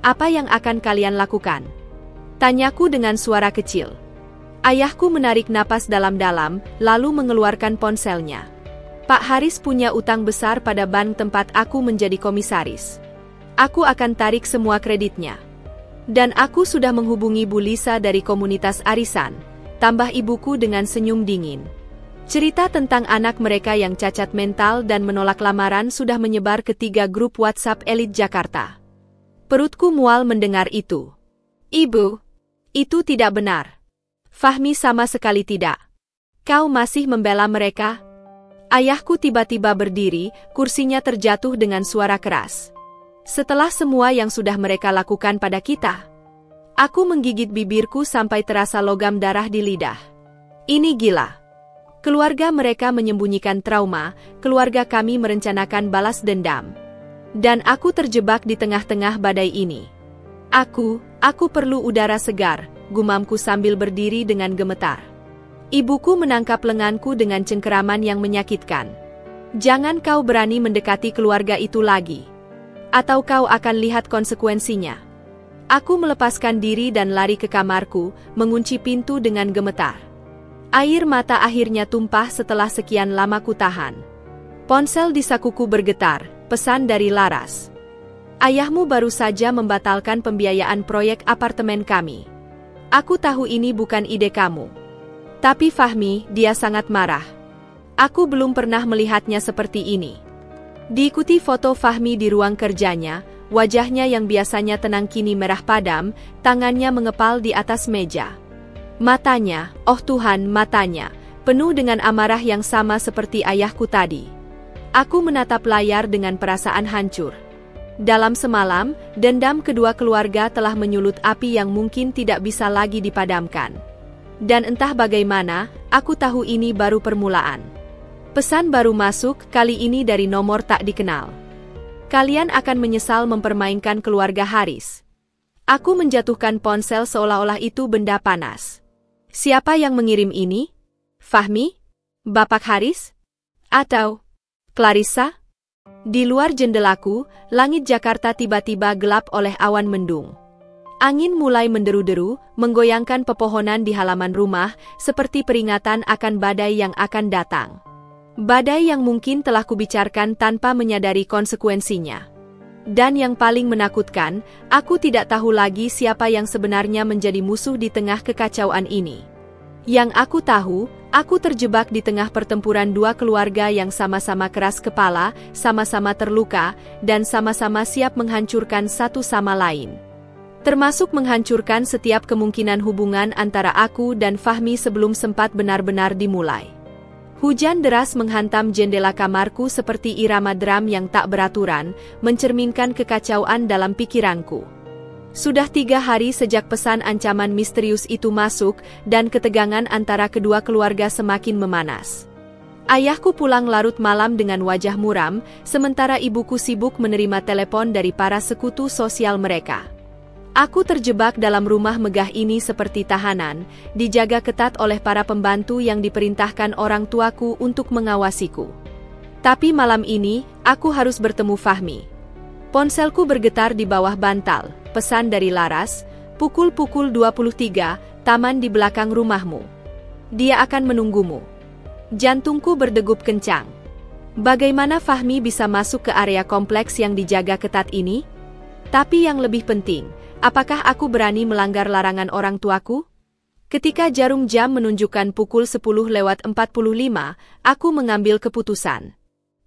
[SPEAKER 1] Apa yang akan kalian lakukan? Tanyaku dengan suara kecil. Ayahku menarik napas dalam-dalam, lalu mengeluarkan ponselnya. Pak Haris punya utang besar pada bank tempat aku menjadi komisaris. Aku akan tarik semua kreditnya. Dan aku sudah menghubungi Bu Lisa dari komunitas arisan, tambah ibuku dengan senyum dingin. Cerita tentang anak mereka yang cacat mental dan menolak lamaran sudah menyebar ke 3 grup WhatsApp elit Jakarta. Perutku mual mendengar itu. Ibu, itu tidak benar. Fahmi sama sekali tidak. Kau masih membela mereka? Ayahku tiba-tiba berdiri, kursinya terjatuh dengan suara keras. Setelah semua yang sudah mereka lakukan pada kita, aku menggigit bibirku sampai terasa logam darah di lidah. Ini gila. Keluarga mereka menyembunyikan trauma, keluarga kami merencanakan balas dendam. Dan aku terjebak di tengah-tengah badai ini. Aku perlu udara segar, gumamku sambil berdiri dengan gemetar. Ibuku menangkap lenganku dengan cengkeraman yang menyakitkan. Jangan kau berani mendekati keluarga itu lagi. Atau kau akan lihat konsekuensinya. Aku melepaskan diri dan lari ke kamarku, mengunci pintu dengan gemetar. Air mata akhirnya tumpah setelah sekian lama ku tahan. Ponsel di sakuku bergetar, pesan dari Laras. Ayahmu baru saja membatalkan pembiayaan proyek apartemen kami. Aku tahu ini bukan ide kamu. Tapi Fahmi, dia sangat marah. Aku belum pernah melihatnya seperti ini. Diikuti foto Fahmi di ruang kerjanya, wajahnya yang biasanya tenang kini merah padam, tangannya mengepal di atas meja. Matanya, oh Tuhan, matanya, penuh dengan amarah yang sama seperti ayahku tadi. Aku menatap layar dengan perasaan hancur. Dalam semalam, dendam kedua keluarga telah menyulut api yang mungkin tidak bisa lagi dipadamkan. Dan entah bagaimana, aku tahu ini baru permulaan. Pesan baru masuk, kali ini dari nomor tak dikenal. Kalian akan menyesal mempermainkan keluarga Haris. Aku menjatuhkan ponsel seolah-olah itu benda panas. Siapa yang mengirim ini? Fahmi? Bapak Haris? Atau Clarissa? Di luar jendelaku, langit Jakarta tiba-tiba gelap oleh awan mendung. Angin mulai menderu-deru, menggoyangkan pepohonan di halaman rumah, seperti peringatan akan badai yang akan datang. Badai yang mungkin telah kubicarakan tanpa menyadari konsekuensinya. Dan yang paling menakutkan, aku tidak tahu lagi siapa yang sebenarnya menjadi musuh di tengah kekacauan ini. Yang aku tahu, aku terjebak di tengah pertempuran dua keluarga yang sama-sama keras kepala, sama-sama terluka, dan sama-sama siap menghancurkan satu sama lain. Termasuk menghancurkan setiap kemungkinan hubungan antara aku dan Fahmi sebelum sempat benar-benar dimulai. Hujan deras menghantam jendela kamarku seperti irama drum yang tak beraturan, mencerminkan kekacauan dalam pikiranku. Sudah 3 hari sejak pesan ancaman misterius itu masuk, dan ketegangan antara kedua keluarga semakin memanas. Ayahku pulang larut malam dengan wajah muram, sementara ibuku sibuk menerima telepon dari para sekutu sosial mereka. Aku terjebak dalam rumah megah ini seperti tahanan, dijaga ketat oleh para pembantu yang diperintahkan orang tuaku untuk mengawasiku. Tapi malam ini, aku harus bertemu Fahmi. Ponselku bergetar di bawah bantal, pesan dari Laras, pukul 23, taman di belakang rumahmu. Dia akan menunggumu. Jantungku berdegup kencang. Bagaimana Fahmi bisa masuk ke area kompleks yang dijaga ketat ini? Tapi yang lebih penting, apakah aku berani melanggar larangan orang tuaku? Ketika jarum jam menunjukkan pukul 10:45, aku mengambil keputusan.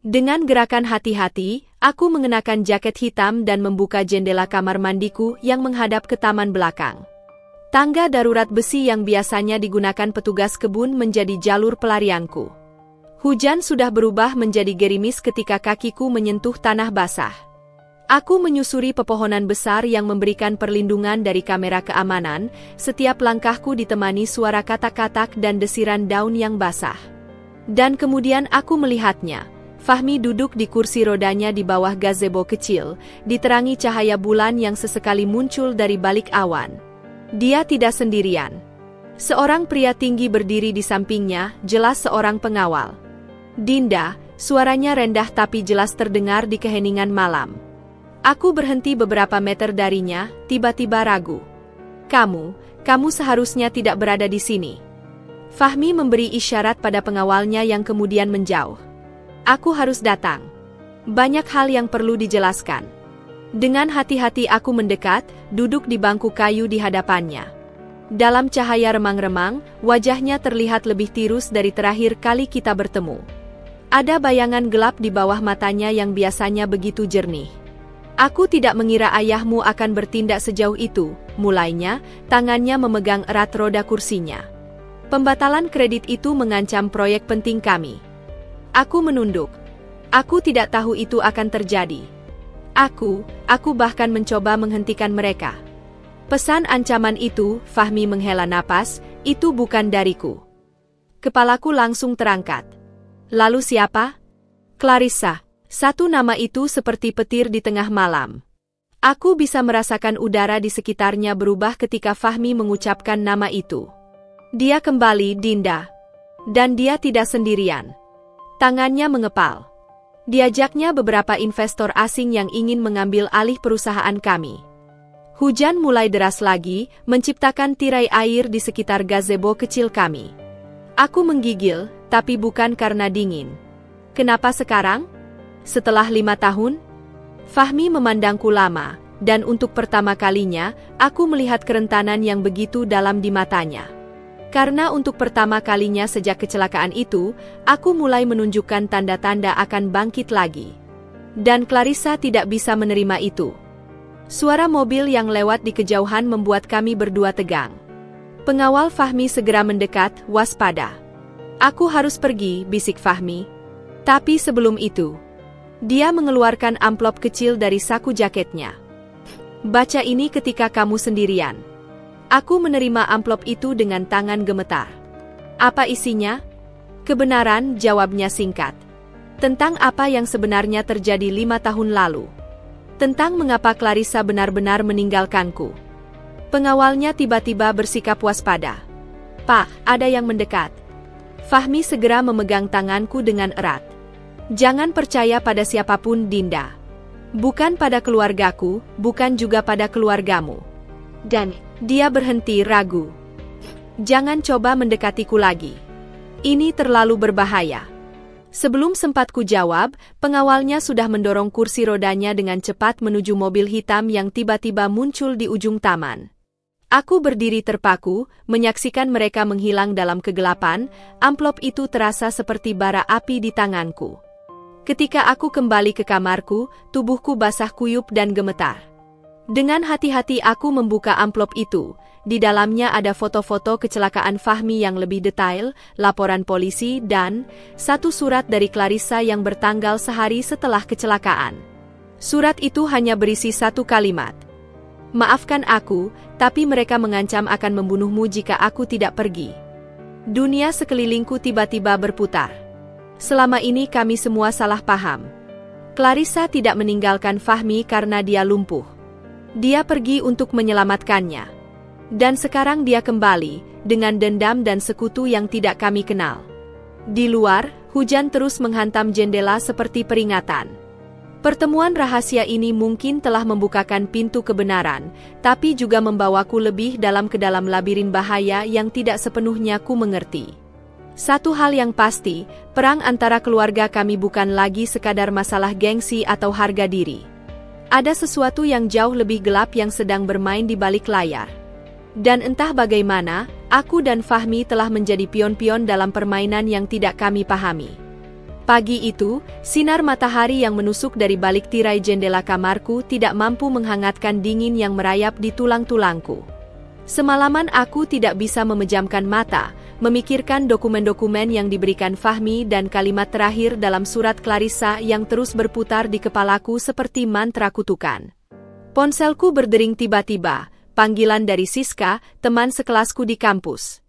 [SPEAKER 1] Dengan gerakan hati-hati, aku mengenakan jaket hitam dan membuka jendela kamar mandiku yang menghadap ke taman belakang. Tangga darurat besi yang biasanya digunakan petugas kebun menjadi jalur pelarianku. Hujan sudah berubah menjadi gerimis ketika kakiku menyentuh tanah basah. Aku menyusuri pepohonan besar yang memberikan perlindungan dari kamera keamanan, setiap langkahku ditemani suara katak-katak dan desiran daun yang basah. Dan kemudian aku melihatnya. Fahmi duduk di kursi rodanya di bawah gazebo kecil, diterangi cahaya bulan yang sesekali muncul dari balik awan. Dia tidak sendirian. Seorang pria tinggi berdiri di sampingnya, jelas seorang pengawal. Dinda, suaranya rendah tapi jelas terdengar di keheningan malam. Aku berhenti beberapa meter darinya, tiba-tiba ragu. Kamu seharusnya tidak berada di sini. Fahmi memberi isyarat pada pengawalnya yang kemudian menjauh. Aku harus datang. Banyak hal yang perlu dijelaskan. Dengan hati-hati aku mendekat, duduk di bangku kayu di hadapannya. Dalam cahaya remang-remang, wajahnya terlihat lebih tirus dari terakhir kali kita bertemu. Ada bayangan gelap di bawah matanya yang biasanya begitu jernih. Aku tidak mengira ayahmu akan bertindak sejauh itu, mulainya, tangannya memegang erat roda kursinya. Pembatalan kredit itu mengancam proyek penting kami. Aku menunduk. Aku tidak tahu itu akan terjadi. Aku bahkan mencoba menghentikan mereka. Pesan ancaman itu, Fahmi menghela napas, itu bukan dariku. Kepalaku langsung terangkat. Lalu siapa? Clarissa. Satu nama itu seperti petir di tengah malam. Aku bisa merasakan udara di sekitarnya berubah ketika Fahmi mengucapkan nama itu. Dia kembali, Dinda. Dan dia tidak sendirian. Tangannya mengepal. Diajaknya beberapa investor asing yang ingin mengambil alih perusahaan kami. Hujan mulai deras lagi, menciptakan tirai air di sekitar gazebo kecil kami. Aku menggigil, tapi bukan karena dingin. Kenapa sekarang? Setelah 5 tahun? Fahmi memandangku lama, dan untuk pertama kalinya, aku melihat kerentanan yang begitu dalam di matanya. Karena untuk pertama kalinya sejak kecelakaan itu, aku mulai menunjukkan tanda-tanda akan bangkit lagi. Dan Clarissa tidak bisa menerima itu. Suara mobil yang lewat di kejauhan membuat kami berdua tegang. Pengawal Fahmi segera mendekat, waspada. Aku harus pergi, bisik Fahmi. Tapi sebelum itu, dia mengeluarkan amplop kecil dari saku jaketnya. Baca ini ketika kamu sendirian. Aku menerima amplop itu dengan tangan gemetar. Apa isinya? Kebenaran, jawabnya singkat. Tentang apa yang sebenarnya terjadi 5 tahun lalu. Tentang mengapa Clarissa benar-benar meninggalkanku. Pengawalnya tiba-tiba bersikap waspada. Pak, ada yang mendekat. Fahmi segera memegang tanganku dengan erat. Jangan percaya pada siapapun, Dinda. Bukan pada keluargaku, bukan juga pada keluargamu. Dan dia berhenti ragu. Jangan coba mendekatiku lagi. Ini terlalu berbahaya. Sebelum sempat ku jawab, pengawalnya sudah mendorong kursi rodanya dengan cepat menuju mobil hitam yang tiba-tiba muncul di ujung taman. Aku berdiri terpaku, menyaksikan mereka menghilang dalam kegelapan. Amplop itu terasa seperti bara api di tanganku. Ketika aku kembali ke kamarku, tubuhku basah kuyup dan gemetar. Dengan hati-hati aku membuka amplop itu. Di dalamnya ada foto-foto kecelakaan Fahmi yang lebih detail, laporan polisi, dan satu surat dari Clarissa yang bertanggal sehari setelah kecelakaan. Surat itu hanya berisi satu kalimat. Maafkan aku, tapi mereka mengancam akan membunuhmu jika aku tidak pergi. Dunia sekelilingku tiba-tiba berputar. Selama ini kami semua salah paham. Clarissa tidak meninggalkan Fahmi karena dia lumpuh. Dia pergi untuk menyelamatkannya. Dan sekarang dia kembali, dengan dendam dan sekutu yang tidak kami kenal. Di luar, hujan terus menghantam jendela seperti peringatan. Pertemuan rahasia ini mungkin telah membukakan pintu kebenaran, tapi juga membawaku lebih dalam ke dalam labirin bahaya yang tidak sepenuhnya ku mengerti. Satu hal yang pasti, perang antara keluarga kami bukan lagi sekadar masalah gengsi atau harga diri. Ada sesuatu yang jauh lebih gelap yang sedang bermain di balik layar. Dan entah bagaimana, aku dan Fahmi telah menjadi pion-pion dalam permainan yang tidak kami pahami. Pagi itu, sinar matahari yang menusuk dari balik tirai jendela kamarku tidak mampu menghangatkan dingin yang merayap di tulang-tulangku. Semalaman aku tidak bisa memejamkan mata, memikirkan dokumen-dokumen yang diberikan Fahmi dan kalimat terakhir dalam surat Clarissa yang terus berputar di kepalaku seperti mantra kutukan. Ponselku berdering tiba-tiba, panggilan dari Siska, teman sekelasku di kampus.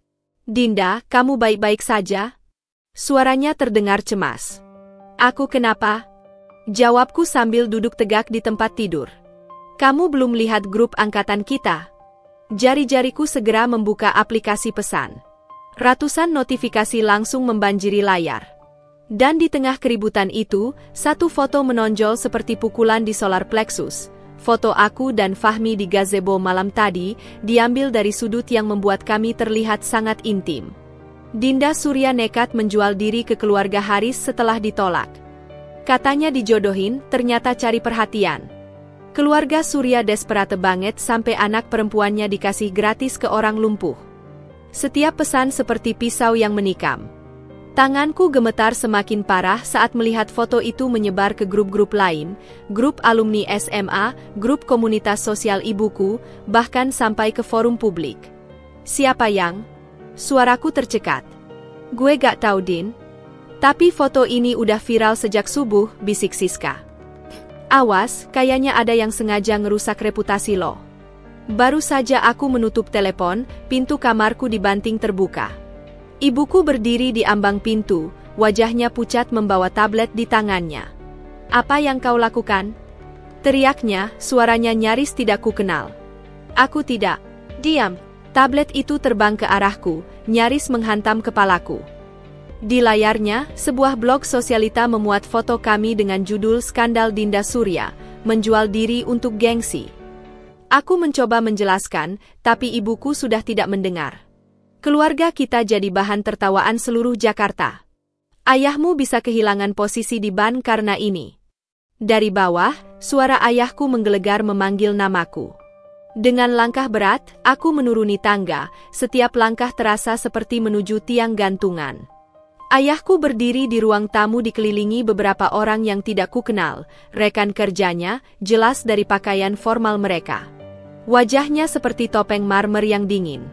[SPEAKER 1] Dinda, kamu baik-baik saja? Suaranya terdengar cemas. Aku kenapa? Jawabku sambil duduk tegak di tempat tidur. Kamu belum lihat grup angkatan kita? Jari-jariku segera membuka aplikasi pesan. Ratusan notifikasi langsung membanjiri layar. Dan di tengah keributan itu, satu foto menonjol seperti pukulan di solar plexus. Foto aku dan Fahmi di gazebo malam tadi, diambil dari sudut yang membuat kami terlihat sangat intim. Dinda Surya nekat menjual diri ke keluarga Haris setelah ditolak. Katanya dijodohin, ternyata cari perhatian. Keluarga Surya desperate banget sampai anak perempuannya dikasih gratis ke orang lumpuh. Setiap pesan seperti pisau yang menikam. Tanganku gemetar semakin parah saat melihat foto itu menyebar ke grup-grup lain, grup alumni SMA, grup komunitas sosial ibuku, bahkan sampai ke forum publik. Siapa yang? Suaraku tercekat. Gue gak tahu, Din. Tapi foto ini udah viral sejak subuh, bisik Siska. Awas, kayaknya ada yang sengaja ngerusak reputasi lo. Baru saja aku menutup telepon, pintu kamarku dibanting terbuka. Ibuku berdiri di ambang pintu, wajahnya pucat membawa tablet di tangannya. Apa yang kau lakukan? Teriaknya, suaranya nyaris tidak ku kenal. Aku tidak. Diam. Tablet itu terbang ke arahku, nyaris menghantam kepalaku. Di layarnya, sebuah blog sosialita memuat foto kami dengan judul Skandal Dinda Surya, menjual diri untuk gengsi. Aku mencoba menjelaskan, tapi ibuku sudah tidak mendengar. Keluarga kita jadi bahan tertawaan seluruh Jakarta. Ayahmu bisa kehilangan posisi di ban karena ini. Dari bawah, suara ayahku menggelegar memanggil namaku. Dengan langkah berat, aku menuruni tangga, setiap langkah terasa seperti menuju tiang gantungan. Ayahku berdiri di ruang tamu dikelilingi beberapa orang yang tidak kukenal, rekan kerjanya, jelas dari pakaian formal mereka. Wajahnya seperti topeng marmer yang dingin.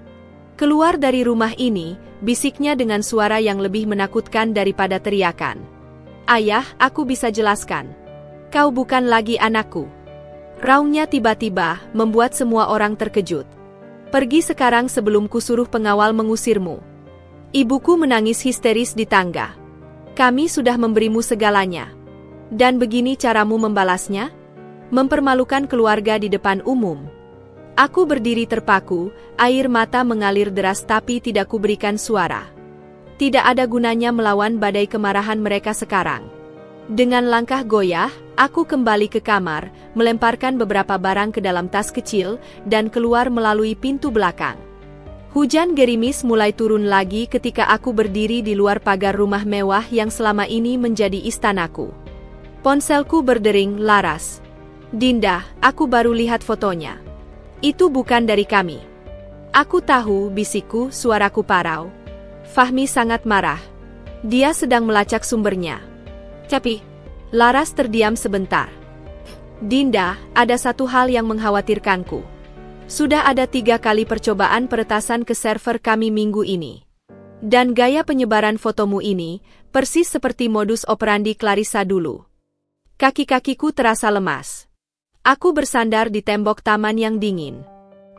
[SPEAKER 1] Keluar dari rumah ini, bisiknya dengan suara yang lebih menakutkan daripada teriakan. Ayah, aku bisa jelaskan. Kau bukan lagi anakku. Raungnya tiba-tiba, membuat semua orang terkejut. Pergi sekarang sebelum kusuruh pengawal mengusirmu. Ibuku menangis histeris di tangga. Kami sudah memberimu segalanya. Dan begini caramu membalasnya? Mempermalukan keluarga di depan umum. Aku berdiri terpaku, air mata mengalir deras tapi tidak kuberikan suara. Tidak ada gunanya melawan badai kemarahan mereka sekarang. Dengan langkah goyah, aku kembali ke kamar, melemparkan beberapa barang ke dalam tas kecil, dan keluar melalui pintu belakang. Hujan gerimis mulai turun lagi ketika aku berdiri di luar pagar rumah mewah yang selama ini menjadi istanaku. Ponselku berdering laras. Dinda, aku baru lihat fotonya. Itu bukan dari kami. Aku tahu, bisikku, suaraku parau. Fahmi sangat marah. Dia sedang melacak sumbernya. Tapi, Laras terdiam sebentar. Dinda, ada satu hal yang mengkhawatirkanku. Sudah ada 3 kali percobaan peretasan ke server kami minggu ini. Dan gaya penyebaran fotomu ini, persis seperti modus operandi Clarissa dulu. Kaki-kakiku terasa lemas. Aku bersandar di tembok taman yang dingin.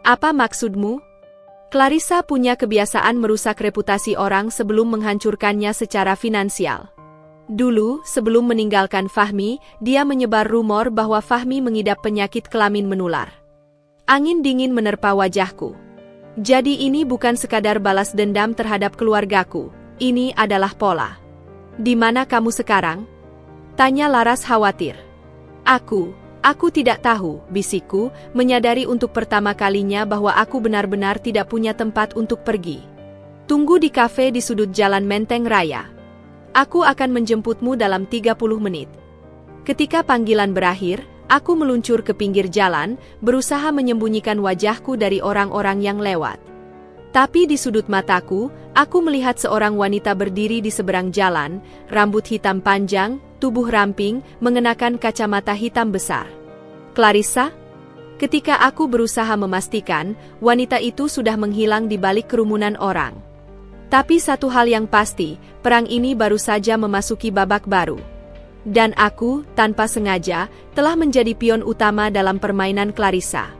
[SPEAKER 1] Apa maksudmu? Clarissa punya kebiasaan merusak reputasi orang sebelum menghancurkannya secara finansial. Dulu, sebelum meninggalkan Fahmi, dia menyebar rumor bahwa Fahmi mengidap penyakit kelamin menular. Angin dingin menerpa wajahku. Jadi ini bukan sekadar balas dendam terhadap keluargaku, ini adalah pola. Di mana kamu sekarang? Tanya Laras khawatir. Aku tidak tahu, bisikku, menyadari untuk pertama kalinya bahwa aku benar-benar tidak punya tempat untuk pergi. Tunggu di kafe di sudut jalan Menteng Raya. Aku akan menjemputmu dalam 30 menit. Ketika panggilan berakhir, aku meluncur ke pinggir jalan, berusaha menyembunyikan wajahku dari orang-orang yang lewat. Tapi di sudut mataku, aku melihat seorang wanita berdiri di seberang jalan, rambut hitam panjang, tubuh ramping, mengenakan kacamata hitam besar. Clarissa? Ketika aku berusaha memastikan, wanita itu sudah menghilang di balik kerumunan orang. Tapi satu hal yang pasti, perang ini baru saja memasuki babak baru. Dan aku, tanpa sengaja, telah menjadi pion utama dalam permainan Clarissa.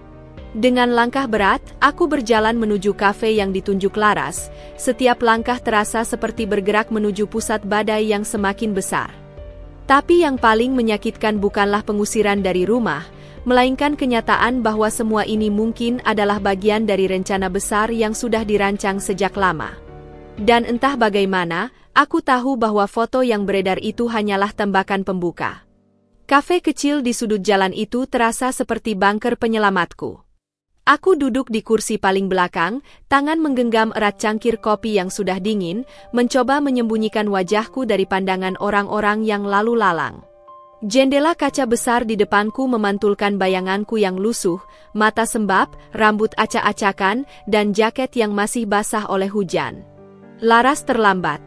[SPEAKER 1] Dengan langkah berat, aku berjalan menuju kafe yang ditunjuk Laras. Setiap langkah terasa seperti bergerak menuju pusat badai yang semakin besar. Tapi yang paling menyakitkan bukanlah pengusiran dari rumah, melainkan kenyataan bahwa semua ini mungkin adalah bagian dari rencana besar yang sudah dirancang sejak lama. Dan entah bagaimana, aku tahu bahwa foto yang beredar itu hanyalah tembakan pembuka. Kafe kecil di sudut jalan itu terasa seperti bunker penyelamatku. Aku duduk di kursi paling belakang, tangan menggenggam erat cangkir kopi yang sudah dingin, mencoba menyembunyikan wajahku dari pandangan orang-orang yang lalu lalang. Jendela kaca besar di depanku memantulkan bayanganku yang lusuh, mata sembab, rambut acak-acakan, dan jaket yang masih basah oleh hujan. Laras terlambat.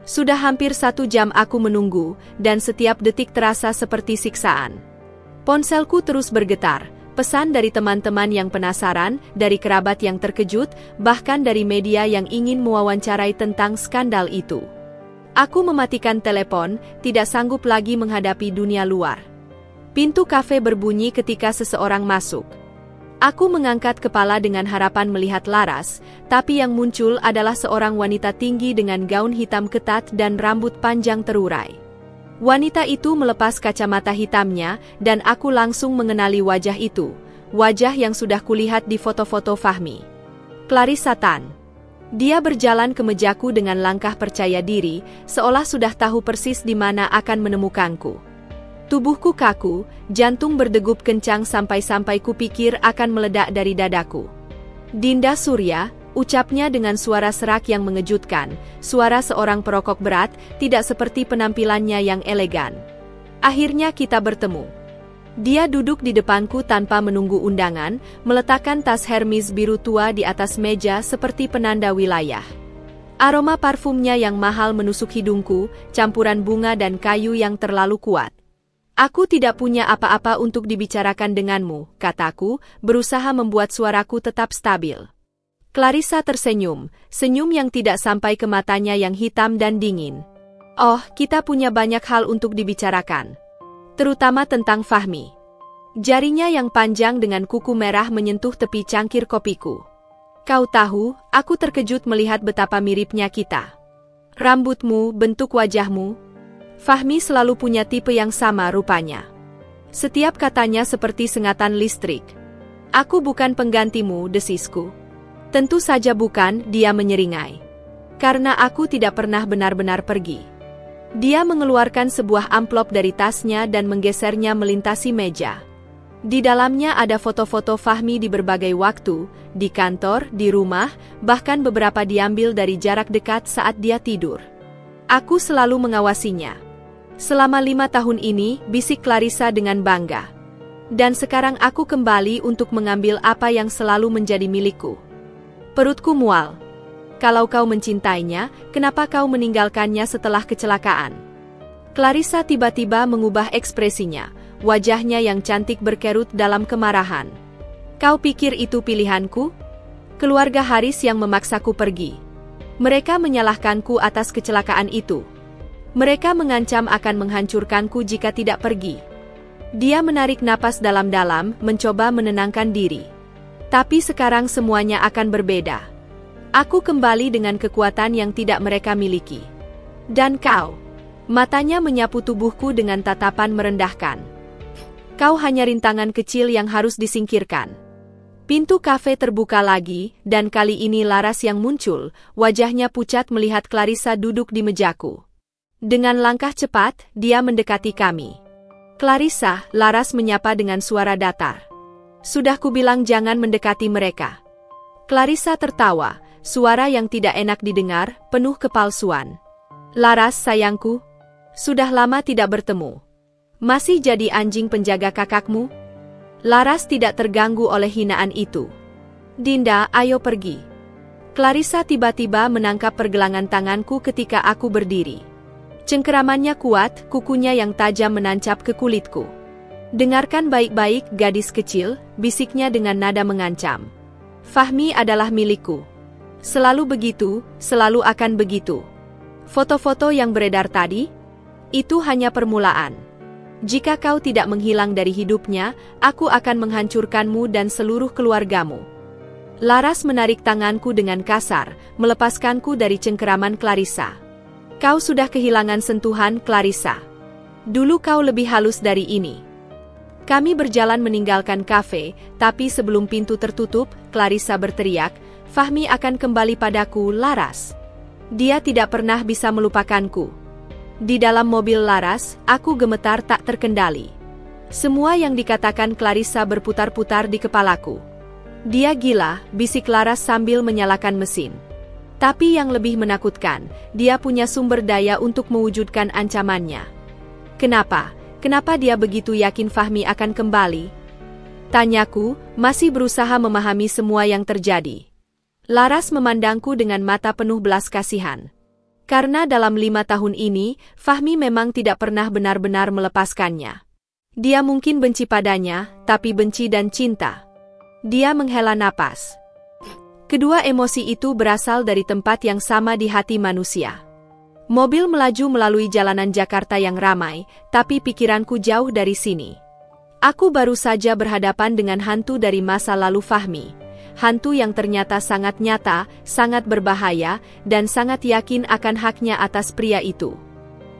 [SPEAKER 1] Sudah hampir 1 jam aku menunggu, dan setiap detik terasa seperti siksaan. Ponselku terus bergetar. Pesan dari teman-teman yang penasaran, dari kerabat yang terkejut, bahkan dari media yang ingin mewawancarai tentang skandal itu. Aku mematikan telepon, tidak sanggup lagi menghadapi dunia luar. Pintu kafe berbunyi ketika seseorang masuk. Aku mengangkat kepala dengan harapan melihat Laras, tapi yang muncul adalah seorang wanita tinggi dengan gaun hitam ketat dan rambut panjang terurai. Wanita itu melepas kacamata hitamnya, dan aku langsung mengenali wajah itu, wajah yang sudah kulihat di foto-foto Fahmi. Clarissa Tan. Dia berjalan ke mejaku dengan langkah percaya diri, seolah sudah tahu persis di mana akan menemukanku. Tubuhku kaku, jantung berdegup kencang sampai-sampai kupikir akan meledak dari dadaku. Dinda Surya, ucapnya dengan suara serak yang mengejutkan, suara seorang perokok berat, tidak seperti penampilannya yang elegan. Akhirnya kita bertemu. Dia duduk di depanku tanpa menunggu undangan, meletakkan tas Hermes biru tua di atas meja seperti penanda wilayah. Aroma parfumnya yang mahal menusuk hidungku, campuran bunga dan kayu yang terlalu kuat. Aku tidak punya apa-apa untuk dibicarakan denganmu, kataku, berusaha membuat suaraku tetap stabil. Clarissa tersenyum, senyum yang tidak sampai ke matanya yang hitam dan dingin. Oh, kita punya banyak hal untuk dibicarakan. Terutama tentang Fahmi. Jarinya yang panjang dengan kuku merah menyentuh tepi cangkir kopiku. Kau tahu, aku terkejut melihat betapa miripnya kita. Rambutmu, bentuk wajahmu. Fahmi selalu punya tipe yang sama rupanya. Setiap katanya seperti sengatan listrik. Aku bukan penggantimu, desisku. Tentu saja bukan, dia menyeringai. Karena aku tidak pernah benar-benar pergi. Dia mengeluarkan sebuah amplop dari tasnya dan menggesernya melintasi meja. Di dalamnya ada foto-foto Fahmi di berbagai waktu, di kantor, di rumah, bahkan beberapa diambil dari jarak dekat saat dia tidur. Aku selalu mengawasinya. Selama 5 tahun ini, bisik Clarissa dengan bangga. Dan sekarang aku kembali untuk mengambil apa yang selalu menjadi milikku. Perutku mual. Kalau kau mencintainya, kenapa kau meninggalkannya setelah kecelakaan? Clarissa tiba-tiba mengubah ekspresinya, wajahnya yang cantik berkerut dalam kemarahan. Kau pikir itu pilihanku? Keluarga Haris yang memaksaku pergi. Mereka menyalahkanku atas kecelakaan itu. Mereka mengancam akan menghancurkanku jika tidak pergi. Dia menarik napas dalam-dalam, mencoba menenangkan diri. Tapi sekarang semuanya akan berbeda. Aku kembali dengan kekuatan yang tidak mereka miliki. Dan kau? Matanya menyapu tubuhku dengan tatapan merendahkan. Kau hanya rintangan kecil yang harus disingkirkan. Pintu kafe terbuka lagi, dan kali ini Laras yang muncul, wajahnya pucat melihat Clarissa duduk di mejaku. Dengan langkah cepat, dia mendekati kami. Clarissa, Laras menyapa dengan suara datar. Sudah kubilang jangan mendekati mereka. Clarissa tertawa, suara yang tidak enak didengar, penuh kepalsuan. Laras sayangku, sudah lama tidak bertemu. Masih jadi anjing penjaga kakakmu? Laras tidak terganggu oleh hinaan itu. Dinda, ayo pergi. Clarissa tiba-tiba menangkap pergelangan tanganku ketika aku berdiri. Cengkeramannya kuat, kukunya yang tajam menancap ke kulitku. Dengarkan baik-baik, gadis kecil, bisiknya dengan nada mengancam. Fahmi adalah milikku. Selalu begitu, selalu akan begitu. Foto-foto yang beredar tadi? Itu hanya permulaan. Jika kau tidak menghilang dari hidupnya, aku akan menghancurkanmu dan seluruh keluargamu. Laras menarik tanganku dengan kasar, melepaskanku dari cengkeraman Clarissa. Kau sudah kehilangan sentuhan, Clarissa. Dulu kau lebih halus dari ini. Kami berjalan meninggalkan kafe, tapi sebelum pintu tertutup, Clarissa berteriak, Fahmi akan kembali padaku, Laras. Dia tidak pernah bisa melupakanku. Di dalam mobil Laras, aku gemetar tak terkendali. Semua yang dikatakan Clarissa berputar-putar di kepalaku. Dia gila, bisik Laras sambil menyalakan mesin. Tapi yang lebih menakutkan, dia punya sumber daya untuk mewujudkan ancamannya. Kenapa? Kenapa dia begitu yakin Fahmi akan kembali? Tanyaku, masih berusaha memahami semua yang terjadi. Laras memandangku dengan mata penuh belas kasihan. Karena dalam 5 tahun ini, Fahmi memang tidak pernah benar-benar melepaskannya. Dia mungkin benci padanya, tapi benci dan cinta. Dia menghela napas. Kedua emosi itu berasal dari tempat yang sama di hati manusia. Mobil melaju melalui jalanan Jakarta yang ramai, tapi pikiranku jauh dari sini. Aku baru saja berhadapan dengan hantu dari masa lalu Fahmi. Hantu yang ternyata sangat nyata, sangat berbahaya, dan sangat yakin akan haknya atas pria itu.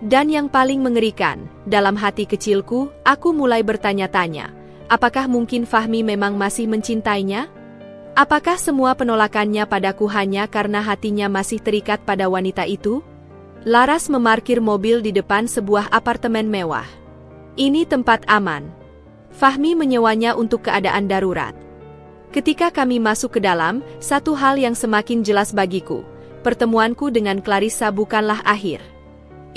[SPEAKER 1] Dan yang paling mengerikan, dalam hati kecilku, aku mulai bertanya-tanya, apakah mungkin Fahmi memang masih mencintainya? Apakah semua penolakannya padaku hanya karena hatinya masih terikat pada wanita itu? Laras memarkir mobil di depan sebuah apartemen mewah. Ini tempat aman. Fahmi menyewanya untuk keadaan darurat. Ketika kami masuk ke dalam, satu hal yang semakin jelas bagiku. Pertemuanku dengan Clarissa bukanlah akhir.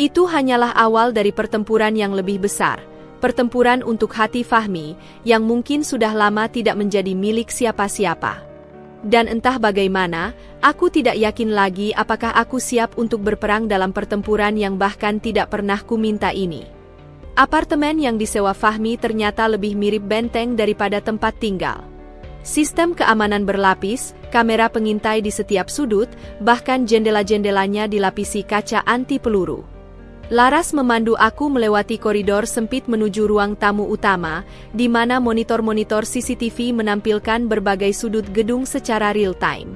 [SPEAKER 1] Itu hanyalah awal dari pertempuran yang lebih besar. Pertempuran untuk hati Fahmi, yang mungkin sudah lama tidak menjadi milik siapa-siapa. Dan entah bagaimana, aku tidak yakin lagi apakah aku siap untuk berperang dalam pertempuran yang bahkan tidak pernah ku minta ini. Apartemen yang disewa Fahmi ternyata lebih mirip benteng daripada tempat tinggal. Sistem keamanan berlapis, kamera pengintai di setiap sudut, bahkan jendela-jendelanya dilapisi kaca anti peluru. Laras memandu aku melewati koridor sempit menuju ruang tamu utama, di mana monitor-monitor CCTV menampilkan berbagai sudut gedung secara real-time.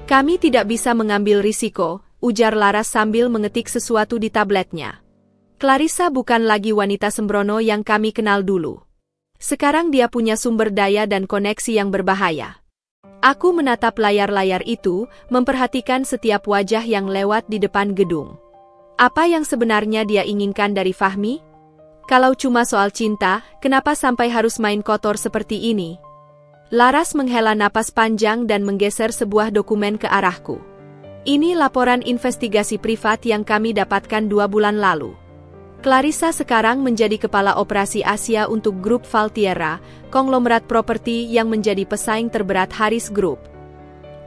[SPEAKER 1] Kami tidak bisa mengambil risiko, ujar Laras sambil mengetik sesuatu di tabletnya. Clarissa bukan lagi wanita sembrono yang kami kenal dulu. Sekarang dia punya sumber daya dan koneksi yang berbahaya. Aku menatap layar-layar itu, memperhatikan setiap wajah yang lewat di depan gedung. Apa yang sebenarnya dia inginkan dari Fahmi? Kalau cuma soal cinta, kenapa sampai harus main kotor seperti ini? Laras menghela napas panjang dan menggeser sebuah dokumen ke arahku. Ini laporan investigasi privat yang kami dapatkan 2 bulan lalu. Clarissa sekarang menjadi kepala operasi Asia untuk grup Valtierra, konglomerat properti yang menjadi pesaing terberat Haris Group.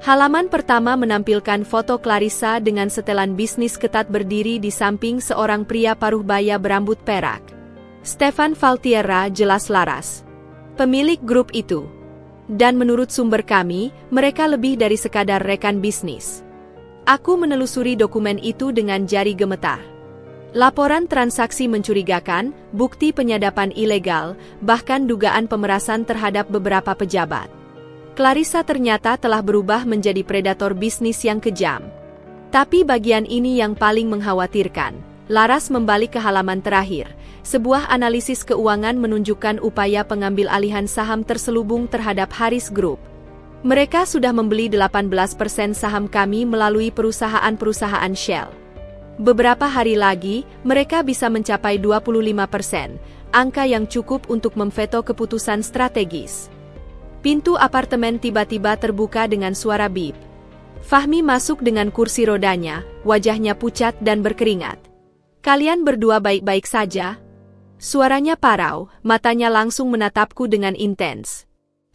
[SPEAKER 1] Halaman pertama menampilkan foto Clarissa dengan setelan bisnis ketat berdiri di samping seorang pria paruh baya berambut perak. Stefan Valtierra jelas Laras, pemilik grup itu. Dan menurut sumber kami, mereka lebih dari sekadar rekan bisnis. Aku menelusuri dokumen itu dengan jari gemetar. Laporan transaksi mencurigakan, bukti penyadapan ilegal, bahkan dugaan pemerasan terhadap beberapa pejabat. Clarissa ternyata telah berubah menjadi predator bisnis yang kejam. Tapi bagian ini yang paling mengkhawatirkan. Laras membalik ke halaman terakhir. Sebuah analisis keuangan menunjukkan upaya pengambil alihan saham terselubung terhadap Harris Group. Mereka sudah membeli 18% saham kami melalui perusahaan-perusahaan Shell. Beberapa hari lagi, mereka bisa mencapai 25%, angka yang cukup untuk memveto keputusan strategis. Pintu apartemen tiba-tiba terbuka dengan suara bip. Fahmi masuk dengan kursi rodanya, wajahnya pucat dan berkeringat. "Kalian berdua baik-baik saja?" Suaranya parau, matanya langsung menatapku dengan intens.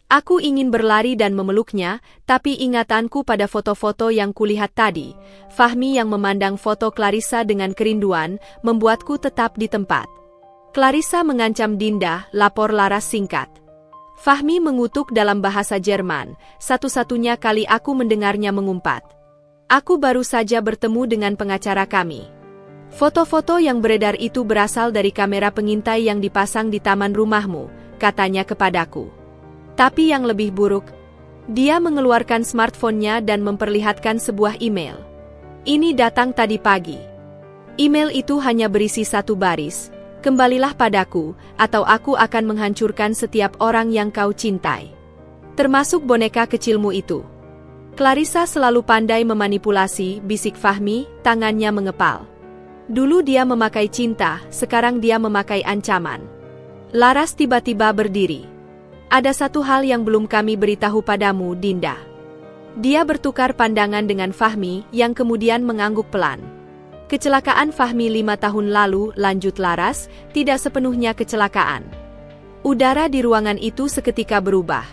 [SPEAKER 1] Aku ingin berlari dan memeluknya, tapi ingatanku pada foto-foto yang kulihat tadi, Fahmi yang memandang foto Clarissa dengan kerinduan, membuatku tetap di tempat. "Clarissa mengancam Dinda," lapor Laras singkat. Fahmi mengutuk dalam bahasa Jerman, satu-satunya kali aku mendengarnya mengumpat. "Aku baru saja bertemu dengan pengacara kami. Foto-foto yang beredar itu berasal dari kamera pengintai yang dipasang di taman rumahmu," katanya kepadaku. Tapi yang lebih buruk, dia mengeluarkan smartphone-nya dan memperlihatkan sebuah email. "Ini datang tadi pagi. Email itu hanya berisi satu baris. Kembalilah padaku, atau aku akan menghancurkan setiap orang yang kau cintai. Termasuk boneka kecilmu itu." Clarissa selalu pandai memanipulasi, bisik Fahmi, tangannya mengepal. Dulu dia memakai cinta, sekarang dia memakai ancaman. Laras tiba-tiba berdiri. "Ada satu hal yang belum kami beritahu padamu, Dinda." Dia bertukar pandangan dengan Fahmi, yang kemudian mengangguk pelan. "Kecelakaan Fahmi 5 tahun lalu," lanjut Laras, "tidak sepenuhnya kecelakaan. Udara di ruangan itu seketika berubah."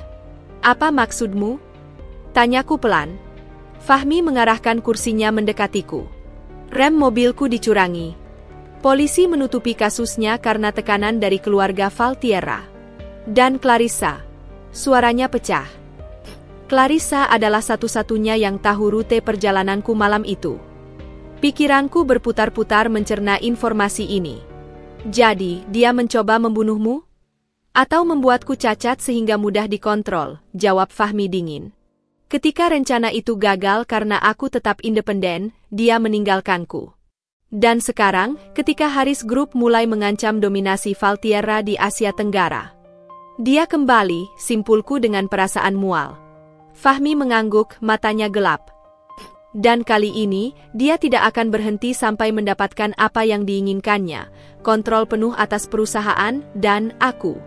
[SPEAKER 1] "Apa maksudmu?" tanyaku pelan. Fahmi mengarahkan kursinya mendekatiku. "Rem mobilku dicurangi. Polisi menutupi kasusnya karena tekanan dari keluarga Valtierra. Dan Clarissa." Suaranya pecah. Clarissa adalah satu-satunya yang tahu rute perjalananku malam itu. Pikiranku berputar-putar mencerna informasi ini. "Jadi, dia mencoba membunuhmu? Atau membuatku cacat sehingga mudah dikontrol?" jawab Fahmi dingin. "Ketika rencana itu gagal karena aku tetap independen, dia meninggalkanku. Dan sekarang, ketika Harris Group mulai mengancam dominasi Valtierra di Asia Tenggara, dia kembali," simpulku dengan perasaan mual. Fahmi mengangguk, matanya gelap. "Dan kali ini, dia tidak akan berhenti sampai mendapatkan apa yang diinginkannya, kontrol penuh atas perusahaan, dan aku."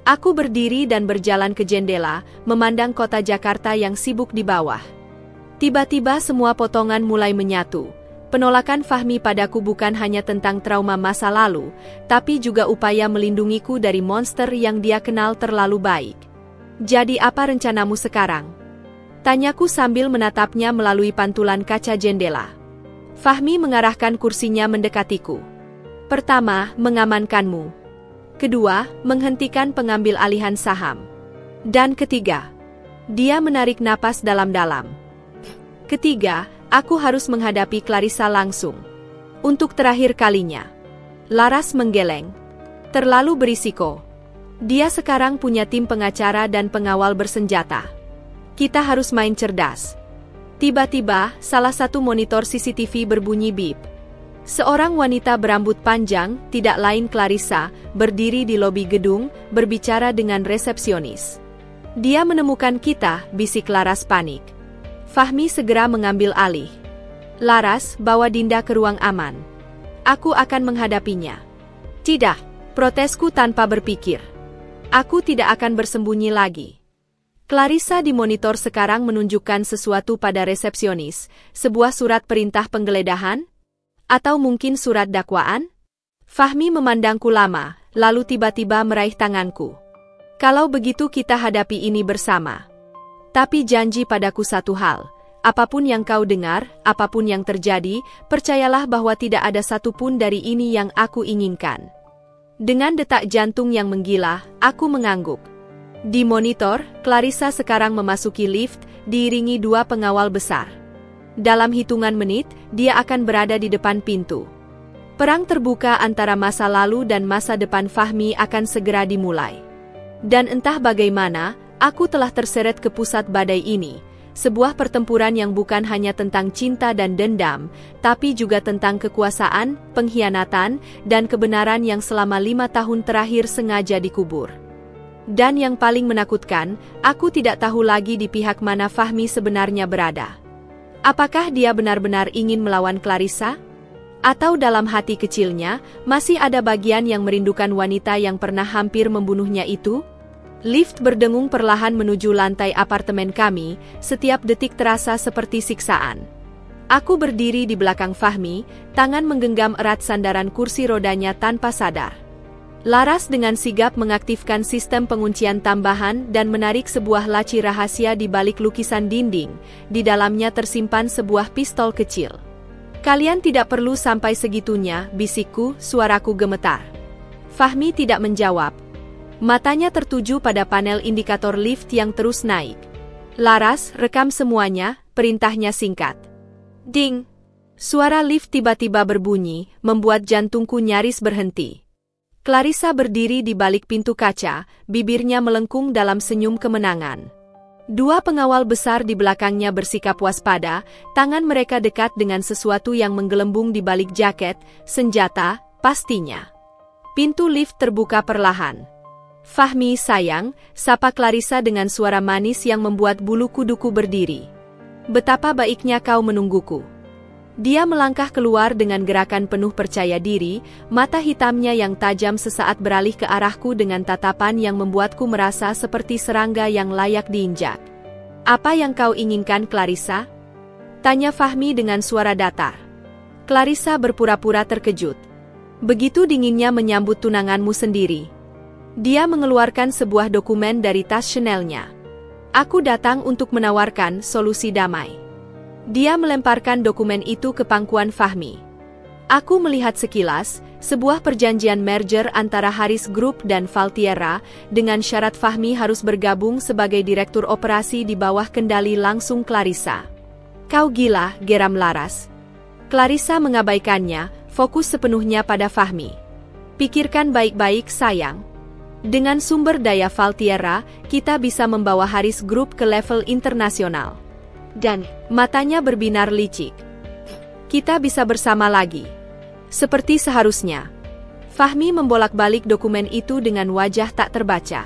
[SPEAKER 1] Aku berdiri dan berjalan ke jendela, memandang kota Jakarta yang sibuk di bawah. Tiba-tiba semua potongan mulai menyatu. Penolakan Fahmi padaku bukan hanya tentang trauma masa lalu, tapi juga upaya melindungiku dari monster yang dia kenal terlalu baik. "Jadi apa rencanamu sekarang?" tanyaku sambil menatapnya melalui pantulan kaca jendela. Fahmi mengarahkan kursinya mendekatiku. "Pertama, mengamankanmu. Kedua, menghentikan pengambil alihan saham. Dan ketiga," dia menarik napas dalam-dalam. "Ketiga, aku harus menghadapi Clarissa langsung. Untuk terakhir kalinya." Laras menggeleng. "Terlalu berisiko. Dia sekarang punya tim pengacara dan pengawal bersenjata. Kita harus main cerdas." Tiba-tiba, salah satu monitor CCTV berbunyi bip. Seorang wanita berambut panjang, tidak lain Clarissa, berdiri di lobi gedung, berbicara dengan resepsionis. "Dia menemukan kita," bisik Laras panik. Fahmi segera mengambil alih. "Laras, bawa Dinda ke ruang aman. Aku akan menghadapinya." "Tidak," protesku tanpa berpikir. "Aku tidak akan bersembunyi lagi." Clarissa di monitor sekarang menunjukkan sesuatu pada resepsionis, sebuah surat perintah penggeledahan? Atau mungkin surat dakwaan? Fahmi memandangku lama, lalu tiba-tiba meraih tanganku. "Kalau begitu kita hadapi ini bersama." Tapi janji padaku satu hal, apapun yang kau dengar, apapun yang terjadi, percayalah bahwa tidak ada satupun dari ini yang aku inginkan. Dengan detak jantung yang menggila, aku mengangguk. Di monitor, Clarissa sekarang memasuki lift, diiringi 2 pengawal besar. Dalam hitungan menit, dia akan berada di depan pintu. Perang terbuka antara masa lalu dan masa depan Fahmi akan segera dimulai. Dan entah bagaimana, aku telah terseret ke pusat badai ini, sebuah pertempuran yang bukan hanya tentang cinta dan dendam, tapi juga tentang kekuasaan, pengkhianatan, dan kebenaran yang selama 5 tahun terakhir sengaja dikubur. Dan yang paling menakutkan, aku tidak tahu lagi di pihak mana Fahmi sebenarnya berada. Apakah dia benar-benar ingin melawan Clarissa? Atau dalam hati kecilnya, masih ada bagian yang merindukan wanita yang pernah hampir membunuhnya itu? Lift berdengung perlahan menuju lantai apartemen kami, setiap detik terasa seperti siksaan. Aku berdiri di belakang Fahmi, tangan menggenggam erat sandaran kursi rodanya tanpa sadar. Laras dengan sigap mengaktifkan sistem penguncian tambahan dan menarik sebuah laci rahasia di balik lukisan dinding, di dalamnya tersimpan sebuah pistol kecil. Kalian tidak perlu sampai segitunya, bisikku, suaraku gemetar. Fahmi tidak menjawab. Matanya tertuju pada panel indikator lift yang terus naik. Laras, rekam semuanya, perintahnya singkat. Ding! Suara lift tiba-tiba berbunyi, membuat jantungku nyaris berhenti. Clarissa berdiri di balik pintu kaca, bibirnya melengkung dalam senyum kemenangan. 2 pengawal besar di belakangnya bersikap waspada, tangan mereka dekat dengan sesuatu yang menggelembung di balik jaket, senjata, pastinya. Pintu lift terbuka perlahan. Fahmi, sayang, sapa Clarissa dengan suara manis yang membuat bulu kuduku berdiri. Betapa baiknya kau menungguku. Dia melangkah keluar dengan gerakan penuh percaya diri, mata hitamnya yang tajam sesaat beralih ke arahku dengan tatapan yang membuatku merasa seperti serangga yang layak diinjak. Apa yang kau inginkan, Clarissa? Tanya Fahmi dengan suara datar. Clarissa berpura-pura terkejut. Begitu dinginnya menyambut tunanganmu sendiri. Dia mengeluarkan sebuah dokumen dari tas Chanel-nya. Aku datang untuk menawarkan solusi damai. Dia melemparkan dokumen itu ke pangkuan Fahmi. Aku melihat sekilas, sebuah perjanjian merger antara Haris Group dan Valtierra, dengan syarat Fahmi harus bergabung sebagai direktur operasi di bawah kendali langsung Clarissa. Kau gila, geram Laras. Clarissa mengabaikannya, fokus sepenuhnya pada Fahmi. Pikirkan baik-baik, sayang. Dengan sumber daya Valtierra, kita bisa membawa Haris Group ke level internasional. Dan matanya berbinar licik. Kita bisa bersama lagi. Seperti seharusnya. Fahmi membolak-balik dokumen itu dengan wajah tak terbaca.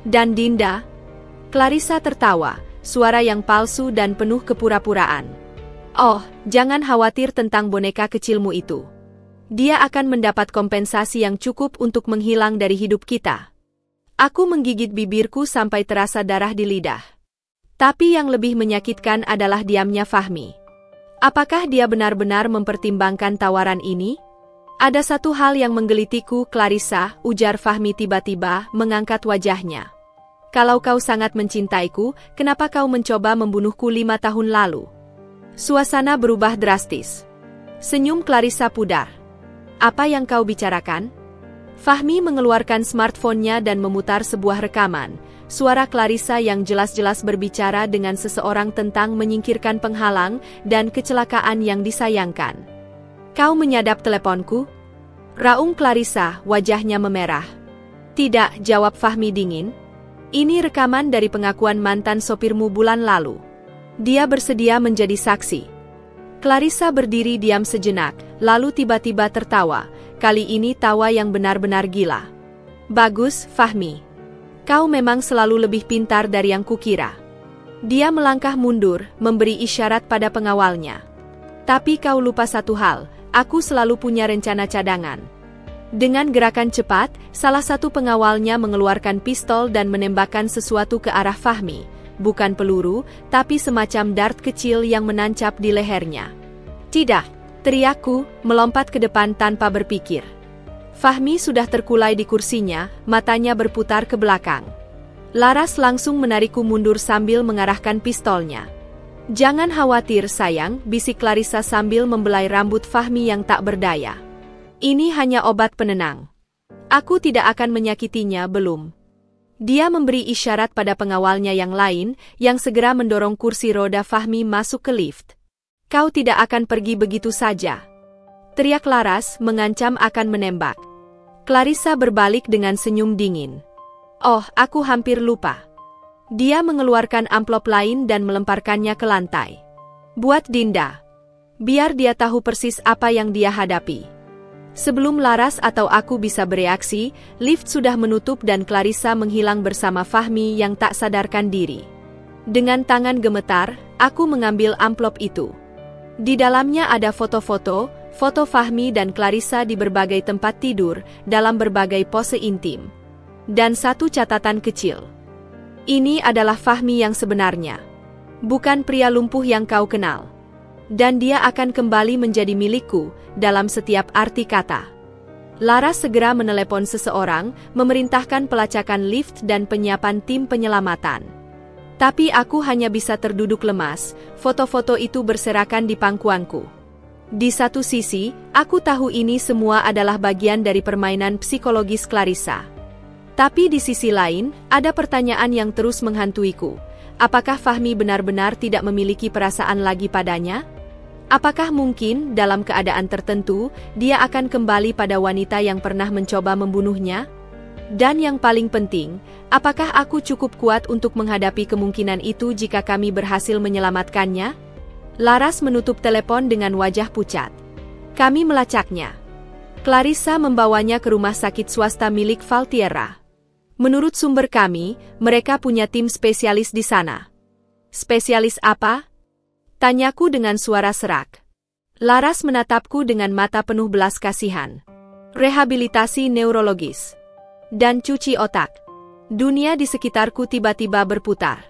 [SPEAKER 1] Dan Dinda? Clarissa tertawa, suara yang palsu dan penuh kepura-puraan. Oh, jangan khawatir tentang boneka kecilmu itu. Dia akan mendapat kompensasi yang cukup untuk menghilang dari hidup kita. Aku menggigit bibirku sampai terasa darah di lidah. Tapi yang lebih menyakitkan adalah diamnya Fahmi. Apakah dia benar-benar mempertimbangkan tawaran ini? Ada satu hal yang menggelitiku, Clarissa, ujar Fahmi tiba-tiba, mengangkat wajahnya. Kalau kau sangat mencintaiku, kenapa kau mencoba membunuhku 5 tahun lalu? Suasana berubah drastis. Senyum Clarissa pudar. Apa yang kau bicarakan? Fahmi mengeluarkan smartphone-nya dan memutar sebuah rekaman. Suara Clarissa yang jelas-jelas berbicara dengan seseorang tentang menyingkirkan penghalang dan kecelakaan yang disayangkan. Kau menyadap teleponku? Raung Clarissa, wajahnya memerah. Tidak, jawab Fahmi dingin. Ini rekaman dari pengakuan mantan sopirmu bulan lalu. Dia bersedia menjadi saksi. Clarissa berdiri diam sejenak, lalu tiba-tiba tertawa. Kali ini tawa yang benar-benar gila. Bagus, Fahmi. Kau memang selalu lebih pintar dari yang kukira. Dia melangkah mundur, memberi isyarat pada pengawalnya. Tapi kau lupa satu hal, aku selalu punya rencana cadangan. Dengan gerakan cepat, salah satu pengawalnya mengeluarkan pistol dan menembakkan sesuatu ke arah Fahmi. Bukan peluru, tapi semacam dart kecil yang menancap di lehernya. Tidak, teriakku, melompat ke depan tanpa berpikir. Fahmi sudah terkulai di kursinya, matanya berputar ke belakang. Laras langsung menarikku mundur sambil mengarahkan pistolnya. "Jangan khawatir sayang," bisik Clarissa sambil membelai rambut Fahmi yang tak berdaya. "Ini hanya obat penenang. Aku tidak akan menyakitinya, belum." Dia memberi isyarat pada pengawalnya yang lain, yang segera mendorong kursi roda Fahmi masuk ke lift. "Kau tidak akan pergi begitu saja," teriak Laras, mengancam akan menembak. Clarissa berbalik dengan senyum dingin. "Oh, aku hampir lupa." Dia mengeluarkan amplop lain dan melemparkannya ke lantai. "Buat Dinda. Biar dia tahu persis apa yang dia hadapi." Sebelum Laras atau aku bisa bereaksi, lift sudah menutup dan Clarissa menghilang bersama Fahmi yang tak sadarkan diri. Dengan tangan gemetar, aku mengambil amplop itu. Di dalamnya ada foto-foto, foto Fahmi dan Clarissa di berbagai tempat tidur, dalam berbagai pose intim. Dan satu catatan kecil. "Ini adalah Fahmi yang sebenarnya. Bukan pria lumpuh yang kau kenal. Dan dia akan kembali menjadi milikku, dalam setiap arti kata." Laras segera menelepon seseorang, memerintahkan pelacakan lift dan penyiapan tim penyelamatan. Tapi aku hanya bisa terduduk lemas, foto-foto itu berserakan di pangkuanku. Di satu sisi, aku tahu ini semua adalah bagian dari permainan psikologis Clarissa. Tapi di sisi lain, ada pertanyaan yang terus menghantuiku. Apakah Fahmi benar-benar tidak memiliki perasaan lagi padanya? Apakah mungkin, dalam keadaan tertentu, dia akan kembali pada wanita yang pernah mencoba membunuhnya? Dan yang paling penting, apakah aku cukup kuat untuk menghadapi kemungkinan itu jika kami berhasil menyelamatkannya? Laras menutup telepon dengan wajah pucat. Kami melacaknya. Clarissa membawanya ke rumah sakit swasta milik Valtierra. Menurut sumber kami, mereka punya tim spesialis di sana. Spesialis apa? Tanyaku dengan suara serak. Laras menatapku dengan mata penuh belas kasihan. Rehabilitasi neurologis. Dan cuci otak. Dunia di sekitarku tiba-tiba berputar.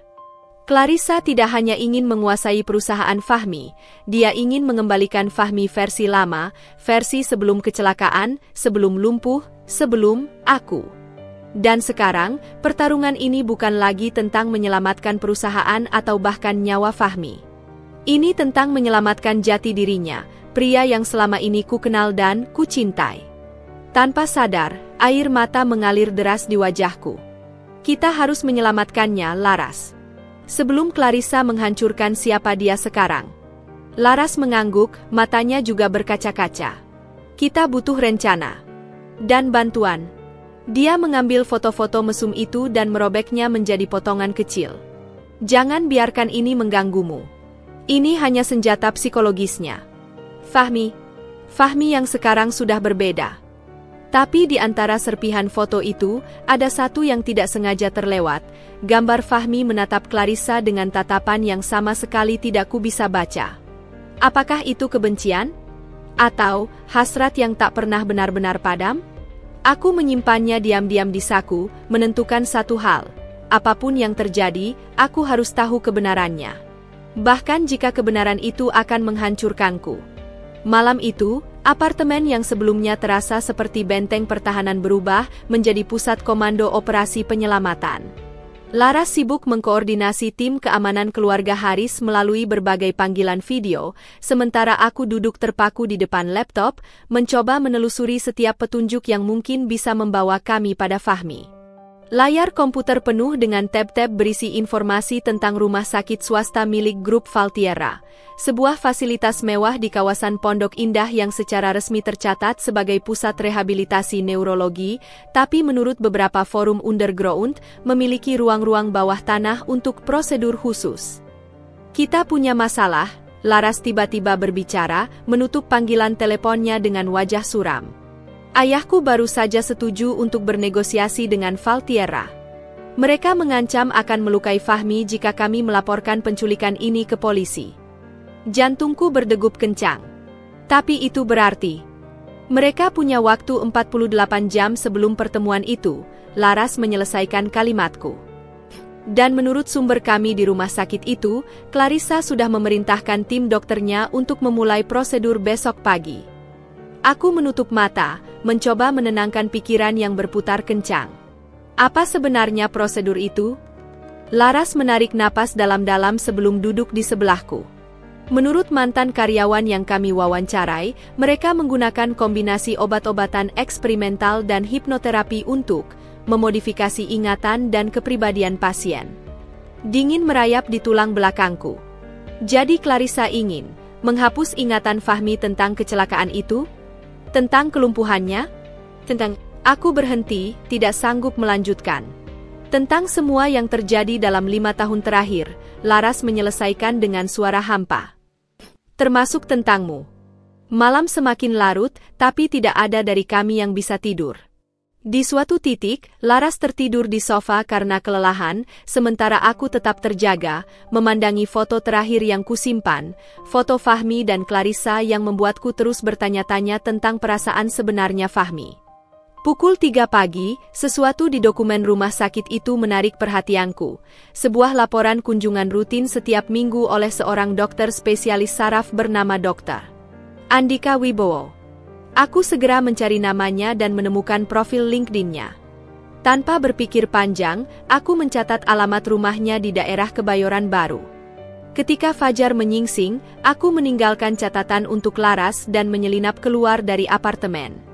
[SPEAKER 1] Clarissa tidak hanya ingin menguasai perusahaan Fahmi, dia ingin mengembalikan Fahmi versi lama, versi sebelum kecelakaan, sebelum lumpuh, sebelum aku. Dan sekarang, pertarungan ini bukan lagi tentang menyelamatkan perusahaan atau bahkan nyawa Fahmi. Ini tentang menyelamatkan jati dirinya, pria yang selama ini ku kenal dan ku cintai. Tanpa sadar, air mata mengalir deras di wajahku. Kita harus menyelamatkannya, Laras. Sebelum Clarissa menghancurkan siapa dia sekarang. Laras mengangguk, matanya juga berkaca-kaca. Kita butuh rencana. Dan bantuan. Dia mengambil foto-foto mesum itu dan merobeknya menjadi potongan kecil. Jangan biarkan ini mengganggumu. Ini hanya senjata psikologisnya. Fahmi yang sekarang sudah berbeda. Tapi di antara serpihan foto itu, ada satu yang tidak sengaja terlewat. Gambar Fahmi menatap Clarissa dengan tatapan yang sama sekali tidak ku bisa baca. Apakah itu kebencian? Atau hasrat yang tak pernah benar-benar padam? Aku menyimpannya diam-diam di saku, menentukan satu hal. Apapun yang terjadi, aku harus tahu kebenarannya. Bahkan jika kebenaran itu akan menghancurkanku. Malam itu, apartemen yang sebelumnya terasa seperti benteng pertahanan berubah menjadi pusat komando operasi penyelamatan. Laras sibuk mengkoordinasi tim keamanan keluarga Haris melalui berbagai panggilan video, sementara aku duduk terpaku di depan laptop, mencoba menelusuri setiap petunjuk yang mungkin bisa membawa kami pada Fahmi. Layar komputer penuh dengan tab-tab berisi informasi tentang rumah sakit swasta milik grup Valtierra, sebuah fasilitas mewah di kawasan Pondok Indah yang secara resmi tercatat sebagai pusat rehabilitasi neurologi, tapi menurut beberapa forum underground, memiliki ruang-ruang bawah tanah untuk prosedur khusus. Kita punya masalah, Laras tiba-tiba berbicara, menutup panggilan teleponnya dengan wajah suram. Ayahku baru saja setuju untuk bernegosiasi dengan Valtierra. Mereka mengancam akan melukai Fahmi jika kami melaporkan penculikan ini ke polisi. Jantungku berdegup kencang. Tapi itu berarti mereka punya waktu 48 jam sebelum pertemuan itu, Laras menyelesaikan kalimatku. Dan menurut sumber kami di rumah sakit itu, Clarissa sudah memerintahkan tim dokternya untuk memulai prosedur besok pagi. Aku menutup mata, mencoba menenangkan pikiran yang berputar kencang. Apa sebenarnya prosedur itu? Laras menarik napas dalam-dalam sebelum duduk di sebelahku. Menurut mantan karyawan yang kami wawancarai, mereka menggunakan kombinasi obat-obatan eksperimental dan hipnoterapi untuk memodifikasi ingatan dan kepribadian pasien. Dingin merayap di tulang belakangku. Jadi Clarissa ingin menghapus ingatan Fahmi tentang kecelakaan itu? Tentang kelumpuhannya? Aku berhenti, tidak sanggup melanjutkan. Tentang semua yang terjadi dalam 5 tahun terakhir, Laras menyelesaikan dengan suara hampa. Termasuk tentangmu. Malam semakin larut, tapi tidak ada dari kami yang bisa tidur. Di suatu titik, Laras tertidur di sofa karena kelelahan, sementara aku tetap terjaga, memandangi foto terakhir yang kusimpan, foto Fahmi dan Clarissa yang membuatku terus bertanya-tanya tentang perasaan sebenarnya Fahmi. Pukul 3 pagi, sesuatu di dokumen rumah sakit itu menarik perhatianku. Sebuah laporan kunjungan rutin setiap minggu oleh seorang dokter spesialis saraf bernama Dr. Andika Wibowo. Aku segera mencari namanya dan menemukan profil LinkedIn-nya. Tanpa berpikir panjang, aku mencatat alamat rumahnya di daerah Kebayoran Baru. Ketika fajar menyingsing, aku meninggalkan catatan untuk Laras dan menyelinap keluar dari apartemen.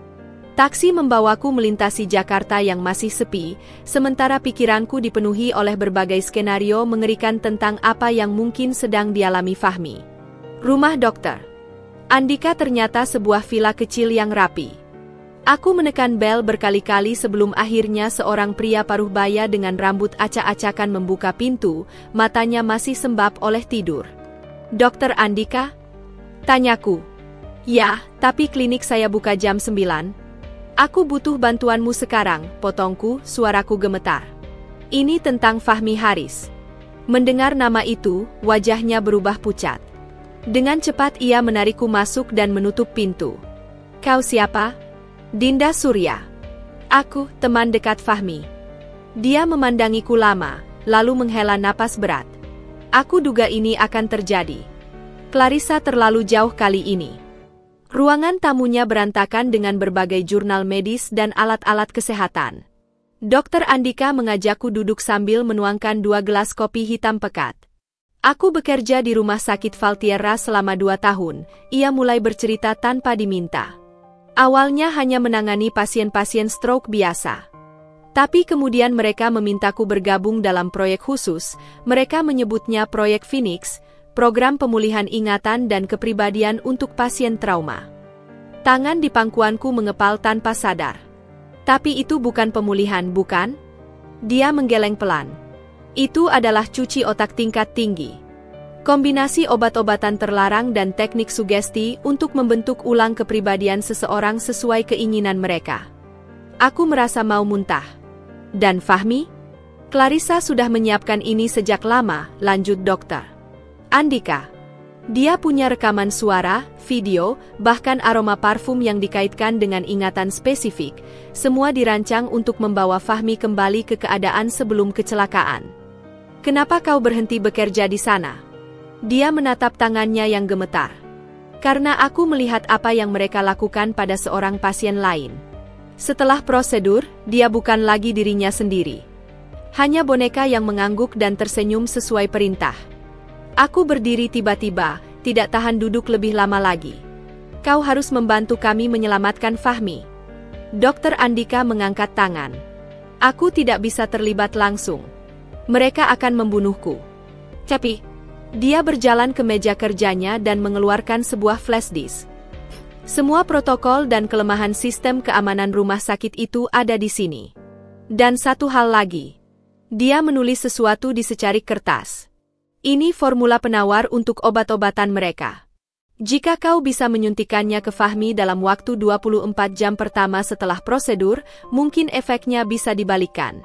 [SPEAKER 1] Taksi membawaku melintasi Jakarta yang masih sepi, sementara pikiranku dipenuhi oleh berbagai skenario mengerikan tentang apa yang mungkin sedang dialami Fahmi. Rumah Dokter Andika ternyata sebuah villa kecil yang rapi. Aku menekan bel berkali-kali sebelum akhirnya seorang pria paruh baya dengan rambut acak-acakan membuka pintu, matanya masih sembab oleh tidur. "Dokter Andika?" tanyaku. "Ya, tapi klinik saya buka jam 9. Aku butuh bantuanmu sekarang," potongku, suaraku gemetar. "Ini tentang Fahmi Haris." Mendengar nama itu, wajahnya berubah pucat. Dengan cepat ia menarikku masuk dan menutup pintu. "Kau siapa?" "Dinda Surya. Aku, teman dekat Fahmi." Dia memandangiku lama, lalu menghela napas berat. Aku duga ini akan terjadi. Clarissa terlalu jauh kali ini. Ruangan tamunya berantakan dengan berbagai jurnal medis dan alat-alat kesehatan. Dokter Andika mengajakku duduk sambil menuangkan 2 gelas kopi hitam pekat. "Aku bekerja di rumah sakit Valtierra selama 2 tahun, ia mulai bercerita tanpa diminta. Awalnya hanya menangani pasien-pasien stroke biasa. Tapi kemudian mereka memintaku bergabung dalam proyek khusus, mereka menyebutnya Proyek Phoenix, program pemulihan ingatan dan kepribadian untuk pasien trauma." Tangan di pangkuanku mengepal tanpa sadar. "Tapi itu bukan pemulihan, bukan?" Dia menggeleng pelan. "Itu adalah cuci otak tingkat tinggi. Kombinasi obat-obatan terlarang dan teknik sugesti untuk membentuk ulang kepribadian seseorang sesuai keinginan mereka." Aku merasa mau muntah. "Dan Fahmi?" "Clarissa sudah menyiapkan ini sejak lama," lanjut Dokter Andika. "Dia punya rekaman suara, video, bahkan aroma parfum yang dikaitkan dengan ingatan spesifik. Semua dirancang untuk membawa Fahmi kembali ke keadaan sebelum kecelakaan." "Kenapa kau berhenti bekerja di sana?" Dia menatap tangannya yang gemetar. "Karena aku melihat apa yang mereka lakukan pada seorang pasien lain. Setelah prosedur, dia bukan lagi dirinya sendiri. Hanya boneka yang mengangguk dan tersenyum sesuai perintah." Aku berdiri tiba-tiba, tidak tahan duduk lebih lama lagi. "Kau harus membantu kami menyelamatkan Fahmi." Dokter Andika mengangkat tangan. "Aku tidak bisa terlibat langsung. Mereka akan membunuhku." "Tapi..." Dia berjalan ke meja kerjanya dan mengeluarkan sebuah flash disk. "Semua protokol dan kelemahan sistem keamanan rumah sakit itu ada di sini. Dan satu hal lagi." Dia menulis sesuatu di secarik kertas. "Ini formula penawar untuk obat-obatan mereka. Jika kau bisa menyuntikannya ke Fahmi dalam waktu 24 jam pertama setelah prosedur, mungkin efeknya bisa dibalikkan."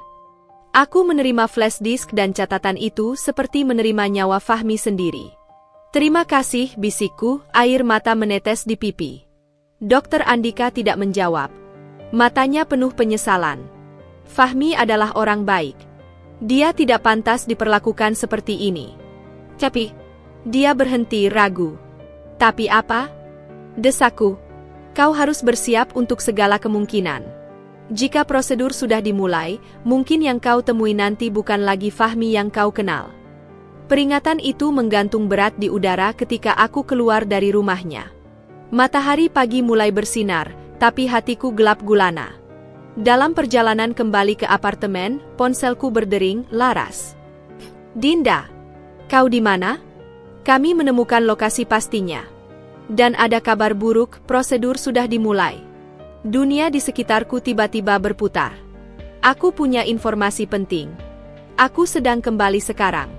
[SPEAKER 1] Aku menerima flash disk dan catatan itu seperti menerima nyawa Fahmi sendiri. "Terima kasih," bisikku, air mata menetes di pipi. Dokter Andika tidak menjawab. Matanya penuh penyesalan. Fahmi adalah orang baik. Dia tidak pantas diperlakukan seperti ini. "Tapi..." Dia berhenti ragu. "Tapi apa?" desakku. "Kau harus bersiap untuk segala kemungkinan." Jika prosedur sudah dimulai, mungkin yang kau temui nanti bukan lagi Fahmi yang kau kenal. Peringatan itu menggantung berat di udara ketika aku keluar dari rumahnya. Matahari pagi mulai bersinar, tapi hatiku gelap gulana. Dalam perjalanan kembali ke apartemen, ponselku berdering, Laras. Dinda, kau di mana? Kami menemukan lokasi pastinya. Dan ada kabar buruk, prosedur sudah dimulai. Dunia di sekitarku tiba-tiba berputar. Aku punya informasi penting. Aku sedang kembali sekarang.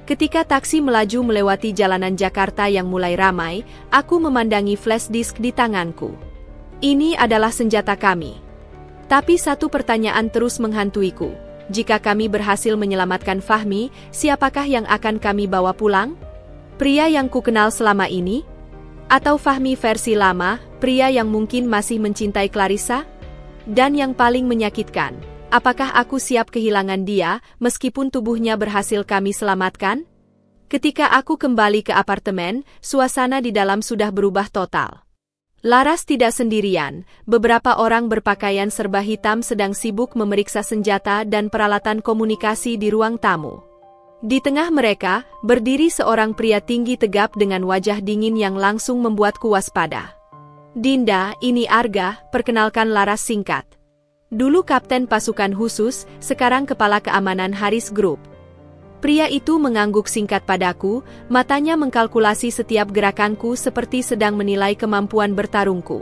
[SPEAKER 1] Ketika taksi melaju melewati jalanan Jakarta yang mulai ramai, aku memandangi flash disk di tanganku. Ini adalah senjata kami. Tapi satu pertanyaan terus menghantuiku. Jika kami berhasil menyelamatkan Fahmi, siapakah yang akan kami bawa pulang? Pria yang kukenal selama ini? Atau Fahmi versi lama, pria yang mungkin masih mencintai Clarissa? Dan yang paling menyakitkan, apakah aku siap kehilangan dia, meskipun tubuhnya berhasil kami selamatkan? Ketika aku kembali ke apartemen, suasana di dalam sudah berubah total. Laras tidak sendirian, beberapa orang berpakaian serba hitam sedang sibuk memeriksa senjata dan peralatan komunikasi di ruang tamu. Di tengah mereka, berdiri seorang pria tinggi tegap dengan wajah dingin yang langsung membuatku waspada. Dinda, ini Arga, perkenalkan Laras singkat. Dulu kapten pasukan khusus, sekarang kepala keamanan Haris Group. Pria itu mengangguk singkat padaku, matanya mengkalkulasi setiap gerakanku seperti sedang menilai kemampuan bertarungku.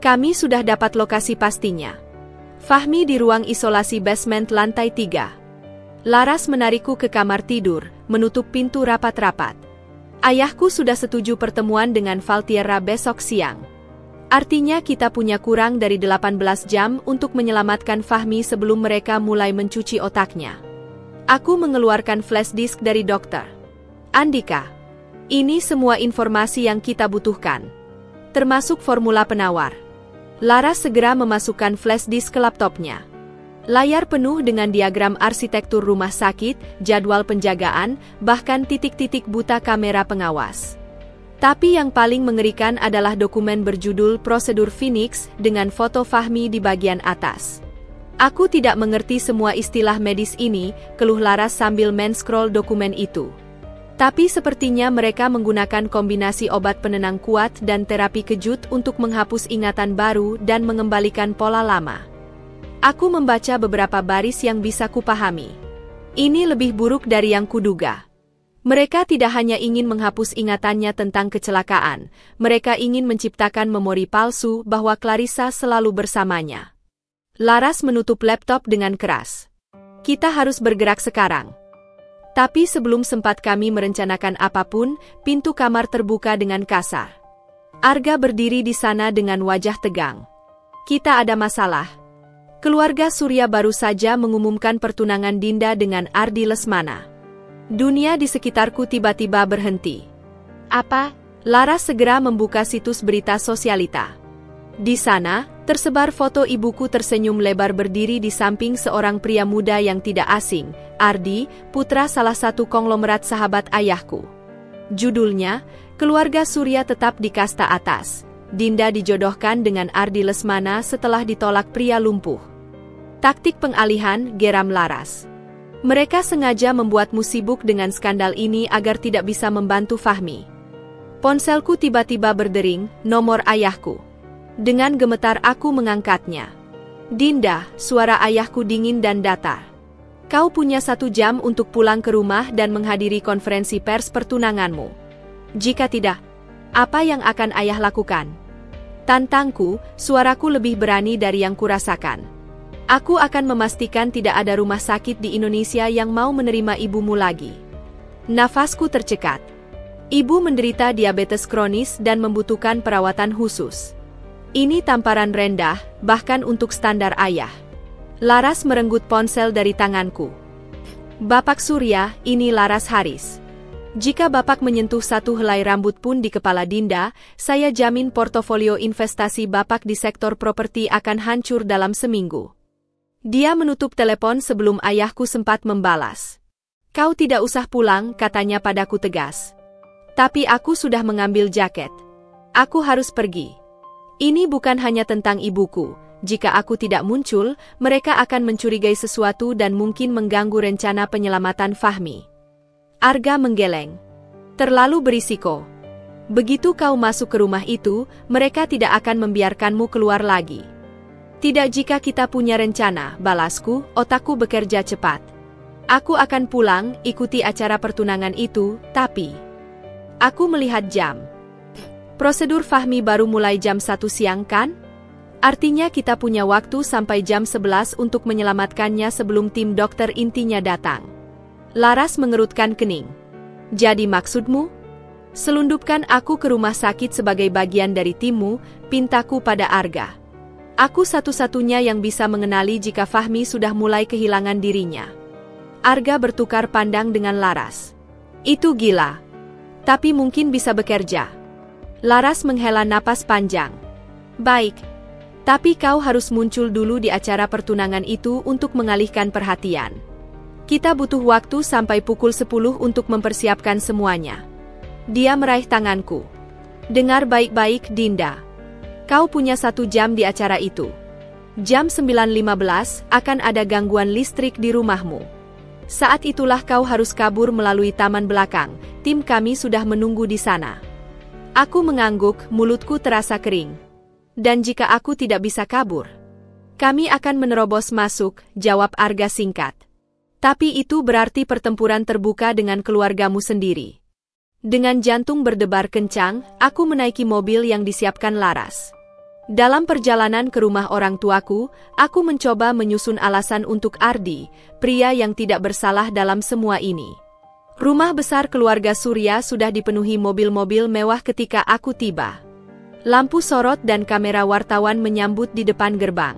[SPEAKER 1] Kami sudah dapat lokasi pastinya. Fahmi di ruang isolasi basement lantai 3. Laras menarikku ke kamar tidur, menutup pintu rapat-rapat. Ayahku sudah setuju pertemuan dengan Valtierra besok siang. Artinya kita punya kurang dari 18 jam untuk menyelamatkan Fahmi sebelum mereka mulai mencuci otaknya. Aku mengeluarkan flash disk dari dokter. Andika, ini semua informasi yang kita butuhkan. Termasuk formula penawar. Laras segera memasukkan flash disk ke laptopnya. Layar penuh dengan diagram arsitektur rumah sakit, jadwal penjagaan, bahkan titik-titik buta kamera pengawas. Tapi yang paling mengerikan adalah dokumen berjudul Prosedur Phoenix dengan foto Fahmi di bagian atas. Aku tidak mengerti semua istilah medis ini, keluh Laras sambil men-scroll dokumen itu. Tapi sepertinya mereka menggunakan kombinasi obat penenang kuat dan terapi kejut untuk menghapus ingatan baru dan mengembalikan pola lama. Aku membaca beberapa baris yang bisa kupahami. Ini lebih buruk dari yang kuduga. Mereka tidak hanya ingin menghapus ingatannya tentang kecelakaan, mereka ingin menciptakan memori palsu bahwa Clarissa selalu bersamanya. Laras menutup laptop dengan keras. Kita harus bergerak sekarang. Tapi sebelum sempat kami merencanakan apapun, pintu kamar terbuka dengan kasar. Arga berdiri di sana dengan wajah tegang. Kita ada masalah. Keluarga Surya baru saja mengumumkan pertunangan Dinda dengan Ardi Lesmana. Dunia di sekitarku tiba-tiba berhenti. Apa? Laras segera membuka situs berita sosialita. Di sana, tersebar foto ibuku tersenyum lebar berdiri di samping seorang pria muda yang tidak asing, Ardi, putra salah satu konglomerat sahabat ayahku. Judulnya, Keluarga Surya tetap di kasta atas. Dinda dijodohkan dengan Ardi Lesmana setelah ditolak pria lumpuh. Taktik pengalihan, geram Laras. Mereka sengaja membuatmu sibuk dengan skandal ini agar tidak bisa membantu Fahmi. Ponselku tiba-tiba berdering, nomor ayahku. Dengan gemetar aku mengangkatnya. Dinda, suara ayahku dingin dan datar. Kau punya 1 jam untuk pulang ke rumah dan menghadiri konferensi pers pertunanganmu. Jika tidak, apa yang akan ayah lakukan? Tantangku, suaraku lebih berani dari yang kurasakan. Aku akan memastikan tidak ada rumah sakit di Indonesia yang mau menerima ibumu lagi. Nafasku tercekat. Ibu menderita diabetes kronis dan membutuhkan perawatan khusus. Ini tamparan rendah, bahkan untuk standar ayah. Laras merenggut ponsel dari tanganku. Bapak Surya, ini Laras Haris. Jika Bapak menyentuh satu helai rambut pun di kepala Dinda, saya jamin portofolio investasi Bapak di sektor properti akan hancur dalam seminggu. Dia menutup telepon sebelum ayahku sempat membalas. Kau tidak usah pulang, katanya padaku tegas. Tapi aku sudah mengambil jaket. Aku harus pergi. Ini bukan hanya tentang ibuku, jika aku tidak muncul, mereka akan mencurigai sesuatu dan mungkin mengganggu rencana penyelamatan Fahmi. Arga menggeleng. Terlalu berisiko. Begitu kau masuk ke rumah itu, mereka tidak akan membiarkanmu keluar lagi. Tidak jika kita punya rencana, balasku, otakku bekerja cepat. Aku akan pulang, ikuti acara pertunangan itu, tapi... Aku melihat jam. Prosedur Fahmi baru mulai jam 1 siang kan? Artinya kita punya waktu sampai jam 11 untuk menyelamatkannya sebelum tim dokter intinya datang. Laras mengerutkan kening. Jadi maksudmu? Selundupkan aku ke rumah sakit sebagai bagian dari timmu, pintaku pada Arga. Aku satu-satunya yang bisa mengenali jika Fahmi sudah mulai kehilangan dirinya. Arga bertukar pandang dengan Laras. Itu gila. Tapi mungkin bisa bekerja. Laras menghela napas panjang. Baik. Tapi kau harus muncul dulu di acara pertunangan itu untuk mengalihkan perhatian. Kita butuh waktu sampai pukul 10 untuk mempersiapkan semuanya. Dia meraih tanganku. Dengar baik-baik, Dinda. Kau punya 1 jam di acara itu. Jam 9.15 akan ada gangguan listrik di rumahmu. Saat itulah kau harus kabur melalui taman belakang, tim kami sudah menunggu di sana. Aku mengangguk, mulutku terasa kering. Dan jika aku tidak bisa kabur? Kami akan menerobos masuk, jawab Arga singkat. Tapi itu berarti pertempuran terbuka dengan keluargamu sendiri. Dengan jantung berdebar kencang, aku menaiki mobil yang disiapkan Laras. Dalam perjalanan ke rumah orang tuaku, aku mencoba menyusun alasan untuk Ardi, pria yang tidak bersalah dalam semua ini. Rumah besar keluarga Surya sudah dipenuhi mobil-mobil mewah ketika aku tiba. Lampu sorot dan kamera wartawan menyambut di depan gerbang.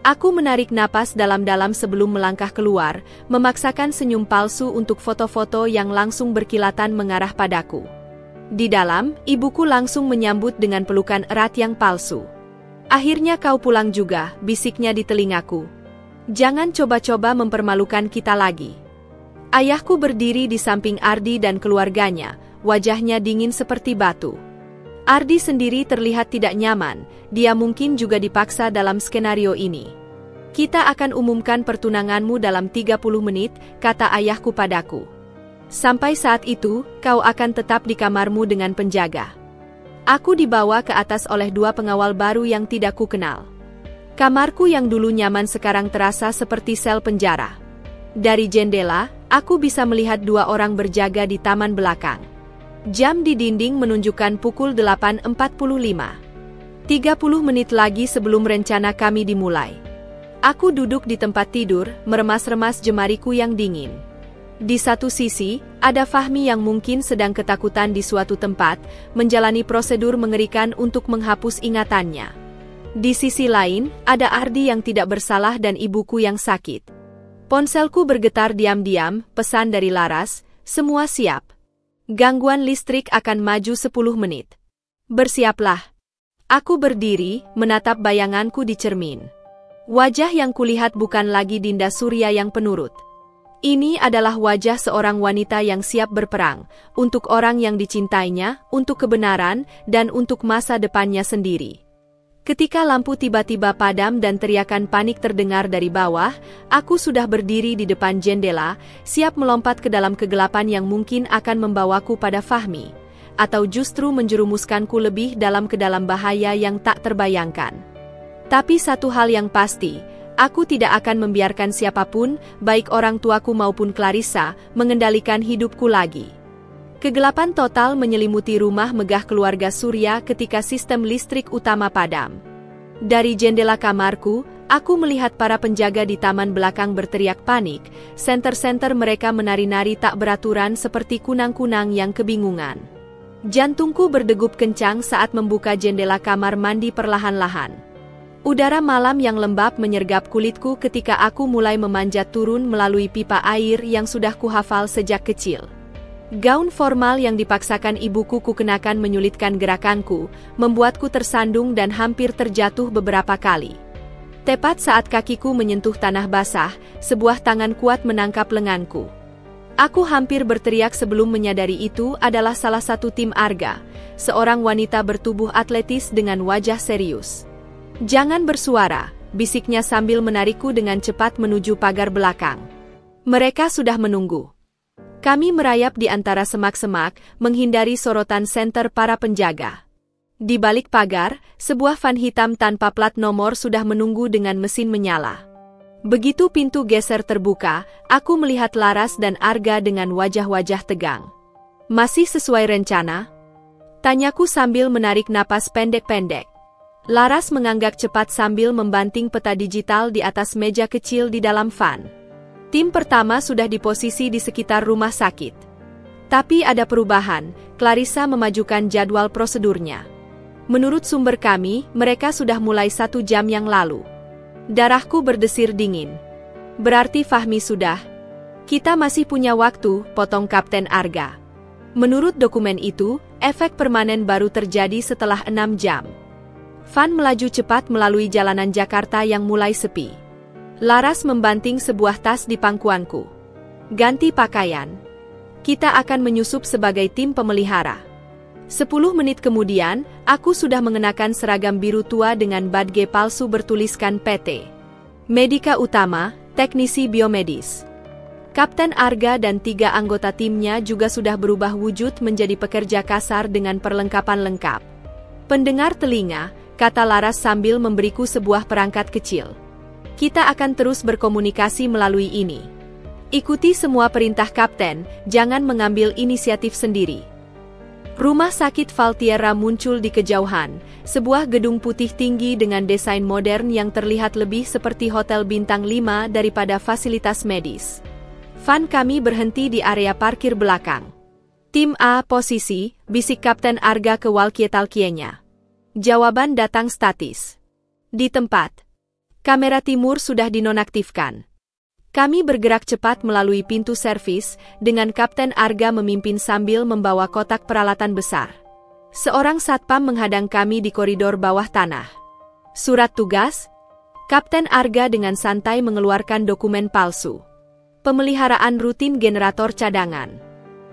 [SPEAKER 1] Aku menarik napas dalam-dalam sebelum melangkah keluar, memaksakan senyum palsu untuk foto-foto yang langsung berkilatan mengarah padaku. Di dalam, ibuku langsung menyambut dengan pelukan erat yang palsu. Akhirnya kau pulang juga, bisiknya di telingaku. Jangan coba-coba mempermalukan kita lagi. Ayahku berdiri di samping Ardi dan keluarganya, wajahnya dingin seperti batu. Ardi sendiri terlihat tidak nyaman, dia mungkin juga dipaksa dalam skenario ini. Kita akan umumkan pertunanganmu dalam 30 menit, kata ayahku padaku. Sampai saat itu, kau akan tetap di kamarmu dengan penjaga. Aku dibawa ke atas oleh 2 pengawal baru yang tidak kukenal. Kamarku yang dulu nyaman sekarang terasa seperti sel penjara. Dari jendela, aku bisa melihat 2 orang berjaga di taman belakang. Jam di dinding menunjukkan pukul 8.45. 30 menit lagi sebelum rencana kami dimulai. Aku duduk di tempat tidur, meremas-remas jemariku yang dingin. Di satu sisi, ada Fahmi yang mungkin sedang ketakutan di suatu tempat, menjalani prosedur mengerikan untuk menghapus ingatannya. Di sisi lain, ada Ardi yang tidak bersalah dan ibuku yang sakit. Ponselku bergetar diam-diam, pesan dari Laras, semua siap. Gangguan listrik akan maju 10 menit. Bersiaplah. Aku berdiri, menatap bayanganku di cermin. Wajah yang kulihat bukan lagi Dinda Surya yang penurut. Ini adalah wajah seorang wanita yang siap berperang, untuk orang yang dicintainya, untuk kebenaran, dan untuk masa depannya sendiri. Ketika lampu tiba-tiba padam dan teriakan panik terdengar dari bawah, aku sudah berdiri di depan jendela, siap melompat ke dalam kegelapan yang mungkin akan membawaku pada Fahmi, atau justru menjerumuskanku lebih dalam ke dalam bahaya yang tak terbayangkan. Tapi satu hal yang pasti, aku tidak akan membiarkan siapapun, baik orang tuaku maupun Clarissa, mengendalikan hidupku lagi. Kegelapan total menyelimuti rumah megah keluarga Surya ketika sistem listrik utama padam. Dari jendela kamarku, aku melihat para penjaga di taman belakang berteriak panik, senter-senter mereka menari-nari tak beraturan seperti kunang-kunang yang kebingungan. Jantungku berdegup kencang saat membuka jendela kamar mandi perlahan-lahan. Udara malam yang lembab menyergap kulitku ketika aku mulai memanjat turun melalui pipa air yang sudah kuhafal sejak kecil. Gaun formal yang dipaksakan ibuku kukenakan menyulitkan gerakanku, membuatku tersandung dan hampir terjatuh beberapa kali. Tepat saat kakiku menyentuh tanah basah, sebuah tangan kuat menangkap lenganku. Aku hampir berteriak sebelum menyadari itu adalah salah satu tim Arga, seorang wanita bertubuh atletis dengan wajah serius. Jangan bersuara, bisiknya sambil menarikku dengan cepat menuju pagar belakang. Mereka sudah menunggu. Kami merayap di antara semak-semak, menghindari sorotan senter para penjaga. Di balik pagar, sebuah van hitam tanpa plat nomor sudah menunggu dengan mesin menyala. Begitu pintu geser terbuka, aku melihat Laras dan Arga dengan wajah-wajah tegang. Masih sesuai rencana? Tanyaku sambil menarik napas pendek-pendek. Laras menganggak cepat sambil membanting peta digital di atas meja kecil di dalam van. Tim pertama sudah di posisi di sekitar rumah sakit. Tapi ada perubahan, Clarissa memajukan jadwal prosedurnya. Menurut sumber kami, mereka sudah mulai 1 jam yang lalu. Darahku berdesir dingin. Berarti Fahmi sudah. Kita masih punya waktu, potong Kapten Arga. Menurut dokumen itu, efek permanen baru terjadi setelah 6 jam. Van melaju cepat melalui jalanan Jakarta yang mulai sepi. Laras membanting sebuah tas di pangkuanku. Ganti pakaian. Kita akan menyusup sebagai tim pemelihara. 10 menit kemudian, aku sudah mengenakan seragam biru tua dengan badge palsu bertuliskan PT. Medika Utama, teknisi biomedis. Kapten Arga dan 3 anggota timnya juga sudah berubah wujud menjadi pekerja kasar dengan perlengkapan lengkap. Pendengar telinga, kata Laras sambil memberiku sebuah perangkat kecil. Kita akan terus berkomunikasi melalui ini. Ikuti semua perintah Kapten, jangan mengambil inisiatif sendiri. Rumah sakit Valtierra muncul di kejauhan, sebuah gedung putih tinggi dengan desain modern yang terlihat lebih seperti hotel bintang 5 daripada fasilitas medis. Van kami berhenti di area parkir belakang. Tim A posisi, bisik Kapten Arga ke walkie-talkie-nya. Jawaban datang statis. Di tempat. Kamera timur sudah dinonaktifkan. Kami bergerak cepat melalui pintu servis, dengan Kapten Arga memimpin sambil membawa kotak peralatan besar. Seorang satpam menghadang kami di koridor bawah tanah. Surat tugas? Kapten Arga dengan santai mengeluarkan dokumen palsu. Pemeliharaan rutin generator cadangan.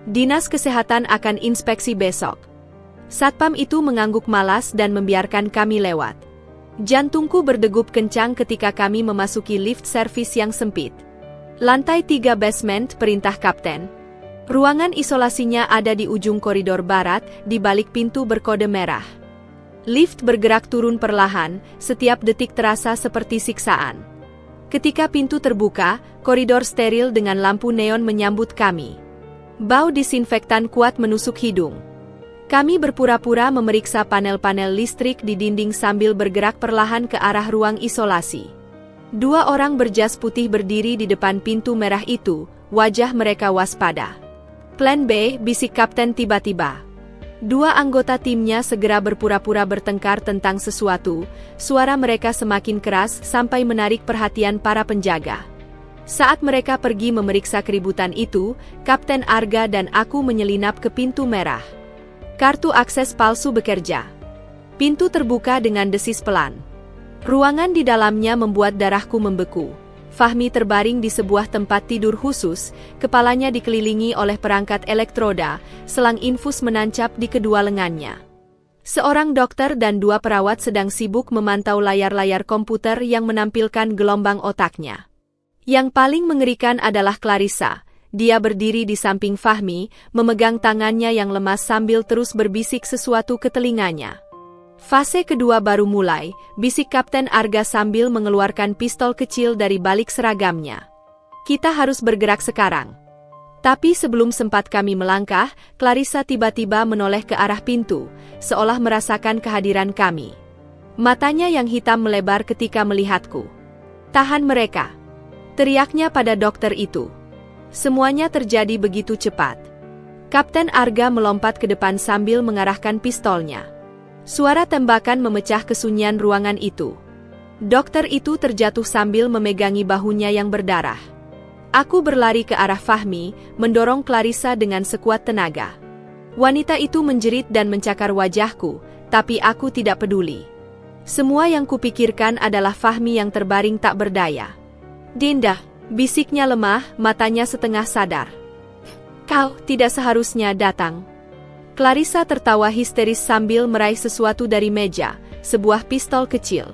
[SPEAKER 1] Dinas Kesehatan akan inspeksi besok. Satpam itu mengangguk malas dan membiarkan kami lewat. Jantungku berdegup kencang ketika kami memasuki lift servis yang sempit. Lantai 3 basement, perintah Kapten. Ruangan isolasinya ada di ujung koridor barat, di balik pintu berkode merah. Lift bergerak turun perlahan, setiap detik terasa seperti siksaan. Ketika pintu terbuka, koridor steril dengan lampu neon menyambut kami. Bau disinfektan kuat menusuk hidung. Kami berpura-pura memeriksa panel-panel listrik di dinding sambil bergerak perlahan ke arah ruang isolasi. 2 orang berjas putih berdiri di depan pintu merah itu, wajah mereka waspada. Plan B, bisik Kapten tiba-tiba. 2 anggota timnya segera berpura-pura bertengkar tentang sesuatu, suara mereka semakin keras sampai menarik perhatian para penjaga. Saat mereka pergi memeriksa keributan itu, Kapten Arga dan aku menyelinap ke pintu merah. Kartu akses palsu bekerja. Pintu terbuka dengan desis pelan. Ruangan di dalamnya membuat darahku membeku. Fahmi terbaring di sebuah tempat tidur khusus, kepalanya dikelilingi oleh perangkat elektroda, selang infus menancap di kedua lengannya. Seorang dokter dan 2 perawat sedang sibuk memantau layar-layar komputer yang menampilkan gelombang otaknya. Yang paling mengerikan adalah Clarissa. Dia berdiri di samping Fahmi, memegang tangannya yang lemas sambil terus berbisik sesuatu ke telinganya. Fase kedua baru mulai, bisik Kapten Arga sambil mengeluarkan pistol kecil dari balik seragamnya. Kita harus bergerak sekarang. Tapi sebelum sempat kami melangkah, Clarissa tiba-tiba menoleh ke arah pintu, seolah merasakan kehadiran kami. Matanya yang hitam melebar ketika melihatku. Tahan mereka! Teriaknya pada dokter itu. Semuanya terjadi begitu cepat. Kapten Arga melompat ke depan sambil mengarahkan pistolnya. Suara tembakan memecah kesunyian ruangan itu. Dokter itu terjatuh sambil memegangi bahunya yang berdarah. Aku berlari ke arah Fahmi, mendorong Clarissa dengan sekuat tenaga. Wanita itu menjerit dan mencakar wajahku, tapi aku tidak peduli. Semua yang kupikirkan adalah Fahmi yang terbaring tak berdaya. Dinda, bisiknya lemah, matanya setengah sadar. Kau tidak seharusnya datang. Clarissa tertawa histeris sambil meraih sesuatu dari meja, sebuah pistol kecil.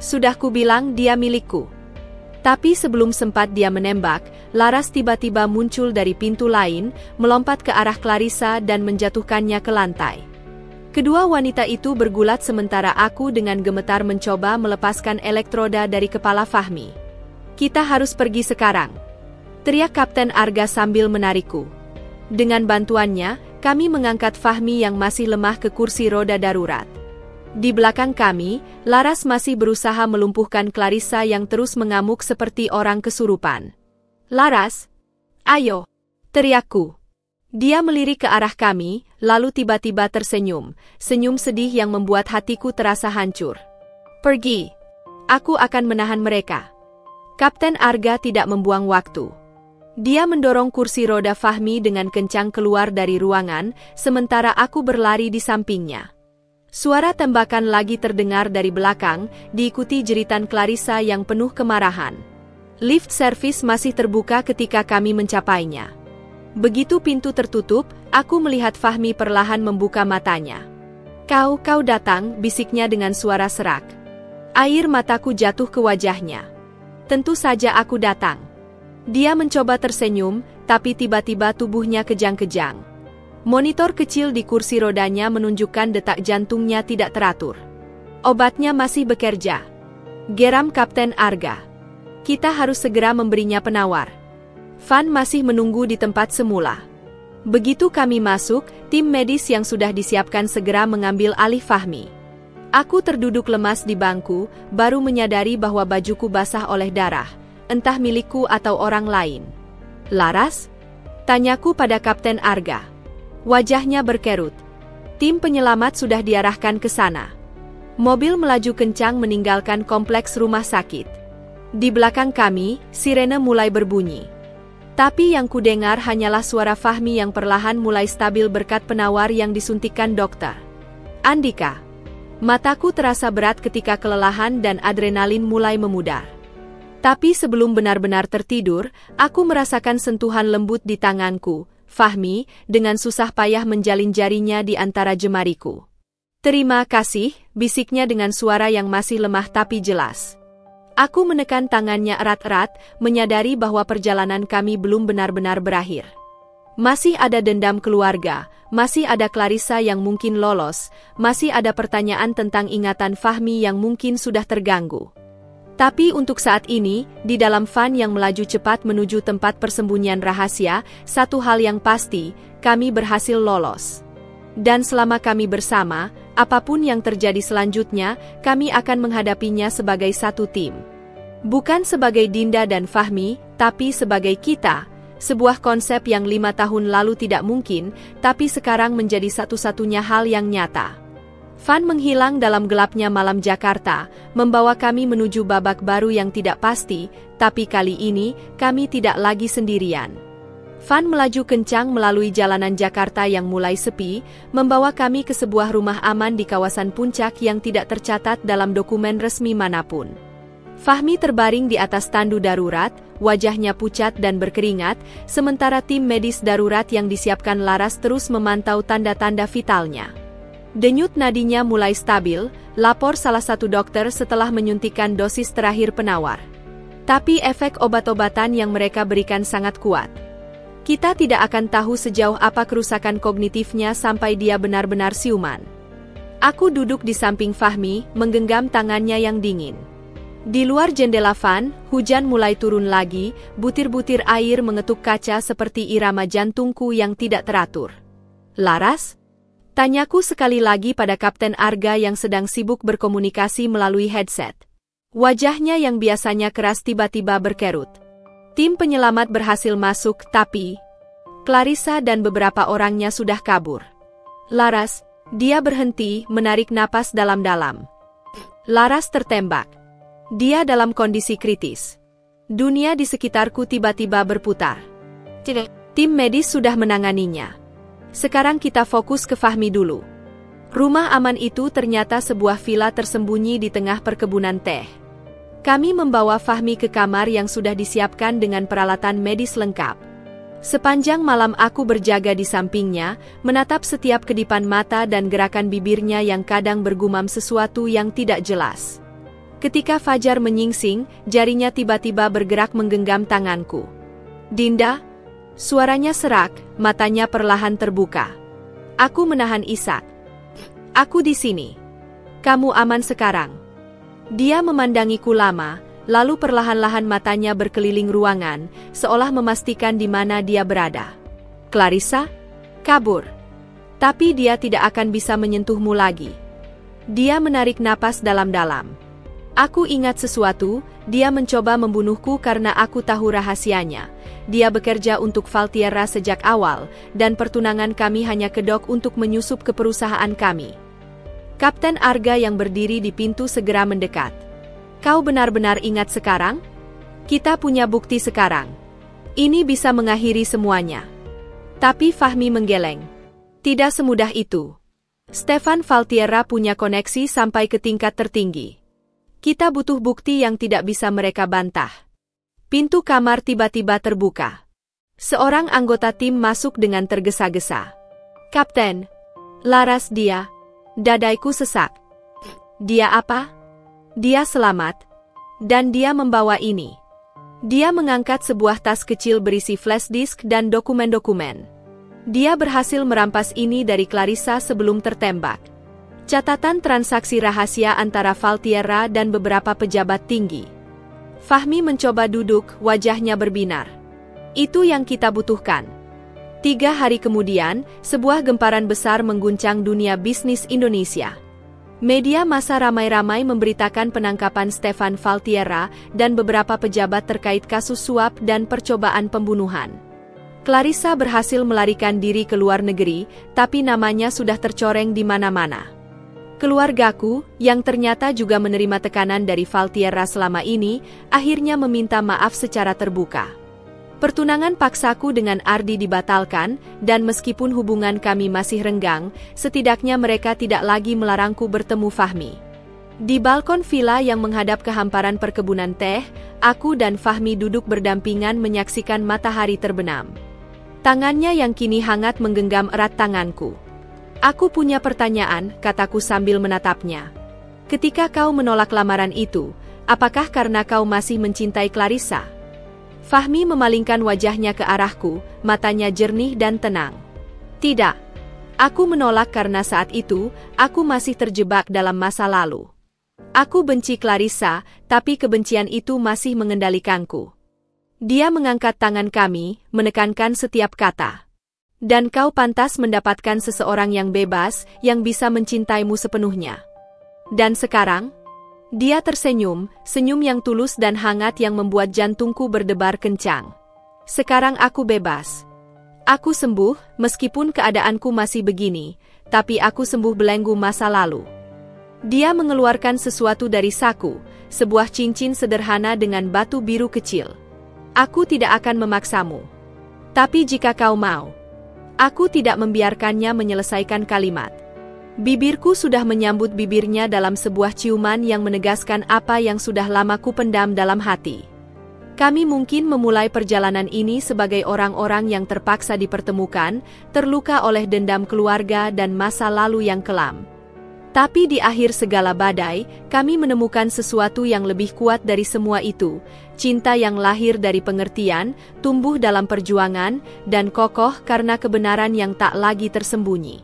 [SPEAKER 1] Sudah kubilang dia milikku. Tapi sebelum sempat dia menembak, Laras tiba-tiba muncul dari pintu lain, melompat ke arah Clarissa dan menjatuhkannya ke lantai. Kedua wanita itu bergulat sementara aku dengan gemetar mencoba melepaskan elektroda dari kepala Fahmi. Kita harus pergi sekarang, teriak Kapten Arga sambil menarikku. Dengan bantuannya, kami mengangkat Fahmi yang masih lemah ke kursi roda darurat. Di belakang kami, Laras masih berusaha melumpuhkan Clarissa yang terus mengamuk seperti orang kesurupan. "Laras, ayo!" teriakku. Dia melirik ke arah kami, lalu tiba-tiba tersenyum, senyum sedih yang membuat hatiku terasa hancur. "Pergi. Aku akan menahan mereka." Kapten Arga tidak membuang waktu. Dia mendorong kursi roda Fahmi dengan kencang keluar dari ruangan, sementara aku berlari di sampingnya. Suara tembakan lagi terdengar dari belakang, diikuti jeritan Clarissa yang penuh kemarahan. Lift service masih terbuka ketika kami mencapainya. Begitu pintu tertutup, aku melihat Fahmi perlahan membuka matanya. Kau datang," bisiknya dengan suara serak. Air mataku jatuh ke wajahnya. "Tentu saja aku datang." Dia mencoba tersenyum, tapi tiba-tiba tubuhnya kejang-kejang. Monitor kecil di kursi rodanya menunjukkan detak jantungnya tidak teratur. "Obatnya masih bekerja," geram Kapten Arga. "Kita harus segera memberinya penawar." Van masih menunggu di tempat semula. Begitu kami masuk, tim medis yang sudah disiapkan segera mengambil alih Fahmi. Aku terduduk lemas di bangku, baru menyadari bahwa bajuku basah oleh darah, entah milikku atau orang lain. "Laras?" tanyaku pada Kapten Arga. Wajahnya berkerut. Tim penyelamat sudah diarahkan ke sana. Mobil melaju kencang meninggalkan kompleks rumah sakit. Di belakang kami, sirene mulai berbunyi. Tapi yang kudengar hanyalah suara Fahmi yang perlahan mulai stabil berkat penawar yang disuntikkan dokter. "Andika." Mataku terasa berat ketika kelelahan dan adrenalin mulai memudar. Tapi sebelum benar-benar tertidur, aku merasakan sentuhan lembut di tanganku. Fahmi, dengan susah payah menjalin jarinya di antara jemariku. "Terima kasih," bisiknya dengan suara yang masih lemah tapi jelas. Aku menekan tangannya erat-erat, menyadari bahwa perjalanan kami belum benar-benar berakhir. Masih ada dendam keluarga, masih ada Clarissa yang mungkin lolos, masih ada pertanyaan tentang ingatan Fahmi yang mungkin sudah terganggu. Tapi untuk saat ini, di dalam van yang melaju cepat menuju tempat persembunyian rahasia, satu hal yang pasti, kami berhasil lolos. Dan selama kami bersama, apapun yang terjadi selanjutnya, kami akan menghadapinya sebagai satu tim. Bukan sebagai Dinda dan Fahmi, tapi sebagai kita. Sebuah konsep yang 5 tahun lalu tidak mungkin, tapi sekarang menjadi satu-satunya hal yang nyata. Van menghilang dalam gelapnya malam Jakarta, membawa kami menuju babak baru yang tidak pasti, tapi kali ini, kami tidak lagi sendirian. Van melaju kencang melalui jalanan Jakarta yang mulai sepi, membawa kami ke sebuah rumah aman di kawasan Puncak yang tidak tercatat dalam dokumen resmi manapun. Fahmi terbaring di atas tandu darurat, wajahnya pucat dan berkeringat, sementara tim medis darurat yang disiapkan Laras terus memantau tanda-tanda vitalnya. Denyut nadinya mulai stabil, lapor salah satu dokter setelah menyuntikkan dosis terakhir penawar. Tapi efek obat-obatan yang mereka berikan sangat kuat. Kita tidak akan tahu sejauh apa kerusakan kognitifnya sampai dia benar-benar siuman. Aku duduk di samping Fahmi, menggenggam tangannya yang dingin. Di luar jendela van, hujan mulai turun lagi, butir-butir air mengetuk kaca seperti irama jantungku yang tidak teratur. "Laras?" tanyaku sekali lagi pada Kapten Arga yang sedang sibuk berkomunikasi melalui headset. Wajahnya yang biasanya keras tiba-tiba berkerut. Tim penyelamat berhasil masuk, tapi Clarissa dan beberapa orangnya sudah kabur. "Laras," dia berhenti, menarik napas dalam-dalam. Laras tertembak. Dia dalam kondisi kritis. Dunia di sekitarku tiba-tiba berputar. "Tidak, tim medis sudah menanganinya. Sekarang kita fokus ke Fahmi dulu." Rumah aman itu ternyata sebuah villa tersembunyi di tengah perkebunan teh. Kami membawa Fahmi ke kamar yang sudah disiapkan dengan peralatan medis lengkap. Sepanjang malam aku berjaga di sampingnya, menatap setiap kedipan mata dan gerakan bibirnya yang kadang bergumam sesuatu yang tidak jelas. Ketika fajar menyingsing, jarinya tiba-tiba bergerak menggenggam tanganku. Dinda? Suaranya serak, matanya perlahan terbuka. Aku menahan isak. Aku di sini. Kamu aman sekarang. Dia memandangiku lama, lalu perlahan-lahan matanya berkeliling ruangan, seolah memastikan di mana dia berada. Clarissa? Kabur. Tapi dia tidak akan bisa menyentuhmu lagi. Dia menarik napas dalam-dalam. Aku ingat sesuatu, dia mencoba membunuhku karena aku tahu rahasianya. Dia bekerja untuk Valtierra sejak awal, dan pertunangan kami hanya kedok untuk menyusup ke perusahaan kami. Kapten Arga yang berdiri di pintu segera mendekat. Kau benar-benar ingat sekarang? Kita punya bukti sekarang. Ini bisa mengakhiri semuanya. Tapi Fahmi menggeleng. Tidak semudah itu. Stefan Valtierra punya koneksi sampai ke tingkat tertinggi. Kita butuh bukti yang tidak bisa mereka bantah. Pintu kamar tiba-tiba terbuka. Seorang anggota tim masuk dengan tergesa-gesa. Kapten, laras dia. Dadaiku sesak. Dia apa? Dia selamat. Dan dia membawa ini. Dia mengangkat sebuah tas kecil berisi flash disk dan dokumen-dokumen. Dia berhasil merampas ini dari Clarissa sebelum tertembak. Catatan transaksi rahasia antara Valtierra dan beberapa pejabat tinggi. Fahmi mencoba duduk, wajahnya berbinar. Itu yang kita butuhkan. 3 hari kemudian, sebuah gemparan besar mengguncang dunia bisnis Indonesia. Media massa ramai-ramai memberitakan penangkapan Stefan Valtierra dan beberapa pejabat terkait kasus suap dan percobaan pembunuhan. Clarissa berhasil melarikan diri ke luar negeri, tapi namanya sudah tercoreng di mana-mana. Keluargaku, yang ternyata juga menerima tekanan dari Valtierra selama ini, akhirnya meminta maaf secara terbuka. Pertunangan paksaku dengan Ardi dibatalkan, dan meskipun hubungan kami masih renggang, setidaknya mereka tidak lagi melarangku bertemu Fahmi. Di balkon villa yang menghadap ke hamparan perkebunan teh, aku dan Fahmi duduk berdampingan menyaksikan matahari terbenam. Tangannya yang kini hangat menggenggam erat tanganku. Aku punya pertanyaan, kataku sambil menatapnya. Ketika kau menolak lamaran itu, apakah karena kau masih mencintai Clarissa? Fahmi memalingkan wajahnya ke arahku, matanya jernih dan tenang. Tidak. Aku menolak karena saat itu, aku masih terjebak dalam masa lalu. Aku benci Clarissa, tapi kebencian itu masih mengendalikanku. Dia mengangkat tangan kami, menekankan setiap kata. Dan kau pantas mendapatkan seseorang yang bebas, yang bisa mencintaimu sepenuhnya. Dan sekarang? Dia tersenyum, senyum yang tulus dan hangat yang membuat jantungku berdebar kencang. Sekarang aku bebas. Aku sembuh, meskipun keadaanku masih begini, tapi aku sembuh belenggu masa lalu. Dia mengeluarkan sesuatu dari saku, sebuah cincin sederhana dengan batu biru kecil. Aku tidak akan memaksamu. Tapi jika kau mau, aku tidak membiarkannya menyelesaikan kalimat. Bibirku sudah menyambut bibirnya dalam sebuah ciuman yang menegaskan apa yang sudah lama kupendam dalam hati. Kami mungkin memulai perjalanan ini sebagai orang-orang yang terpaksa dipertemukan, terluka oleh dendam keluarga dan masa lalu yang kelam. Tapi di akhir segala badai, kami menemukan sesuatu yang lebih kuat dari semua itu, cinta yang lahir dari pengertian, tumbuh dalam perjuangan, dan kokoh karena kebenaran yang tak lagi tersembunyi.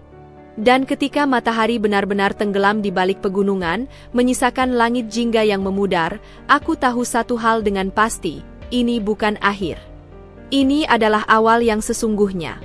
[SPEAKER 1] Dan ketika matahari benar-benar tenggelam di balik pegunungan, menyisakan langit jingga yang memudar, aku tahu satu hal dengan pasti, ini bukan akhir. Ini adalah awal yang sesungguhnya.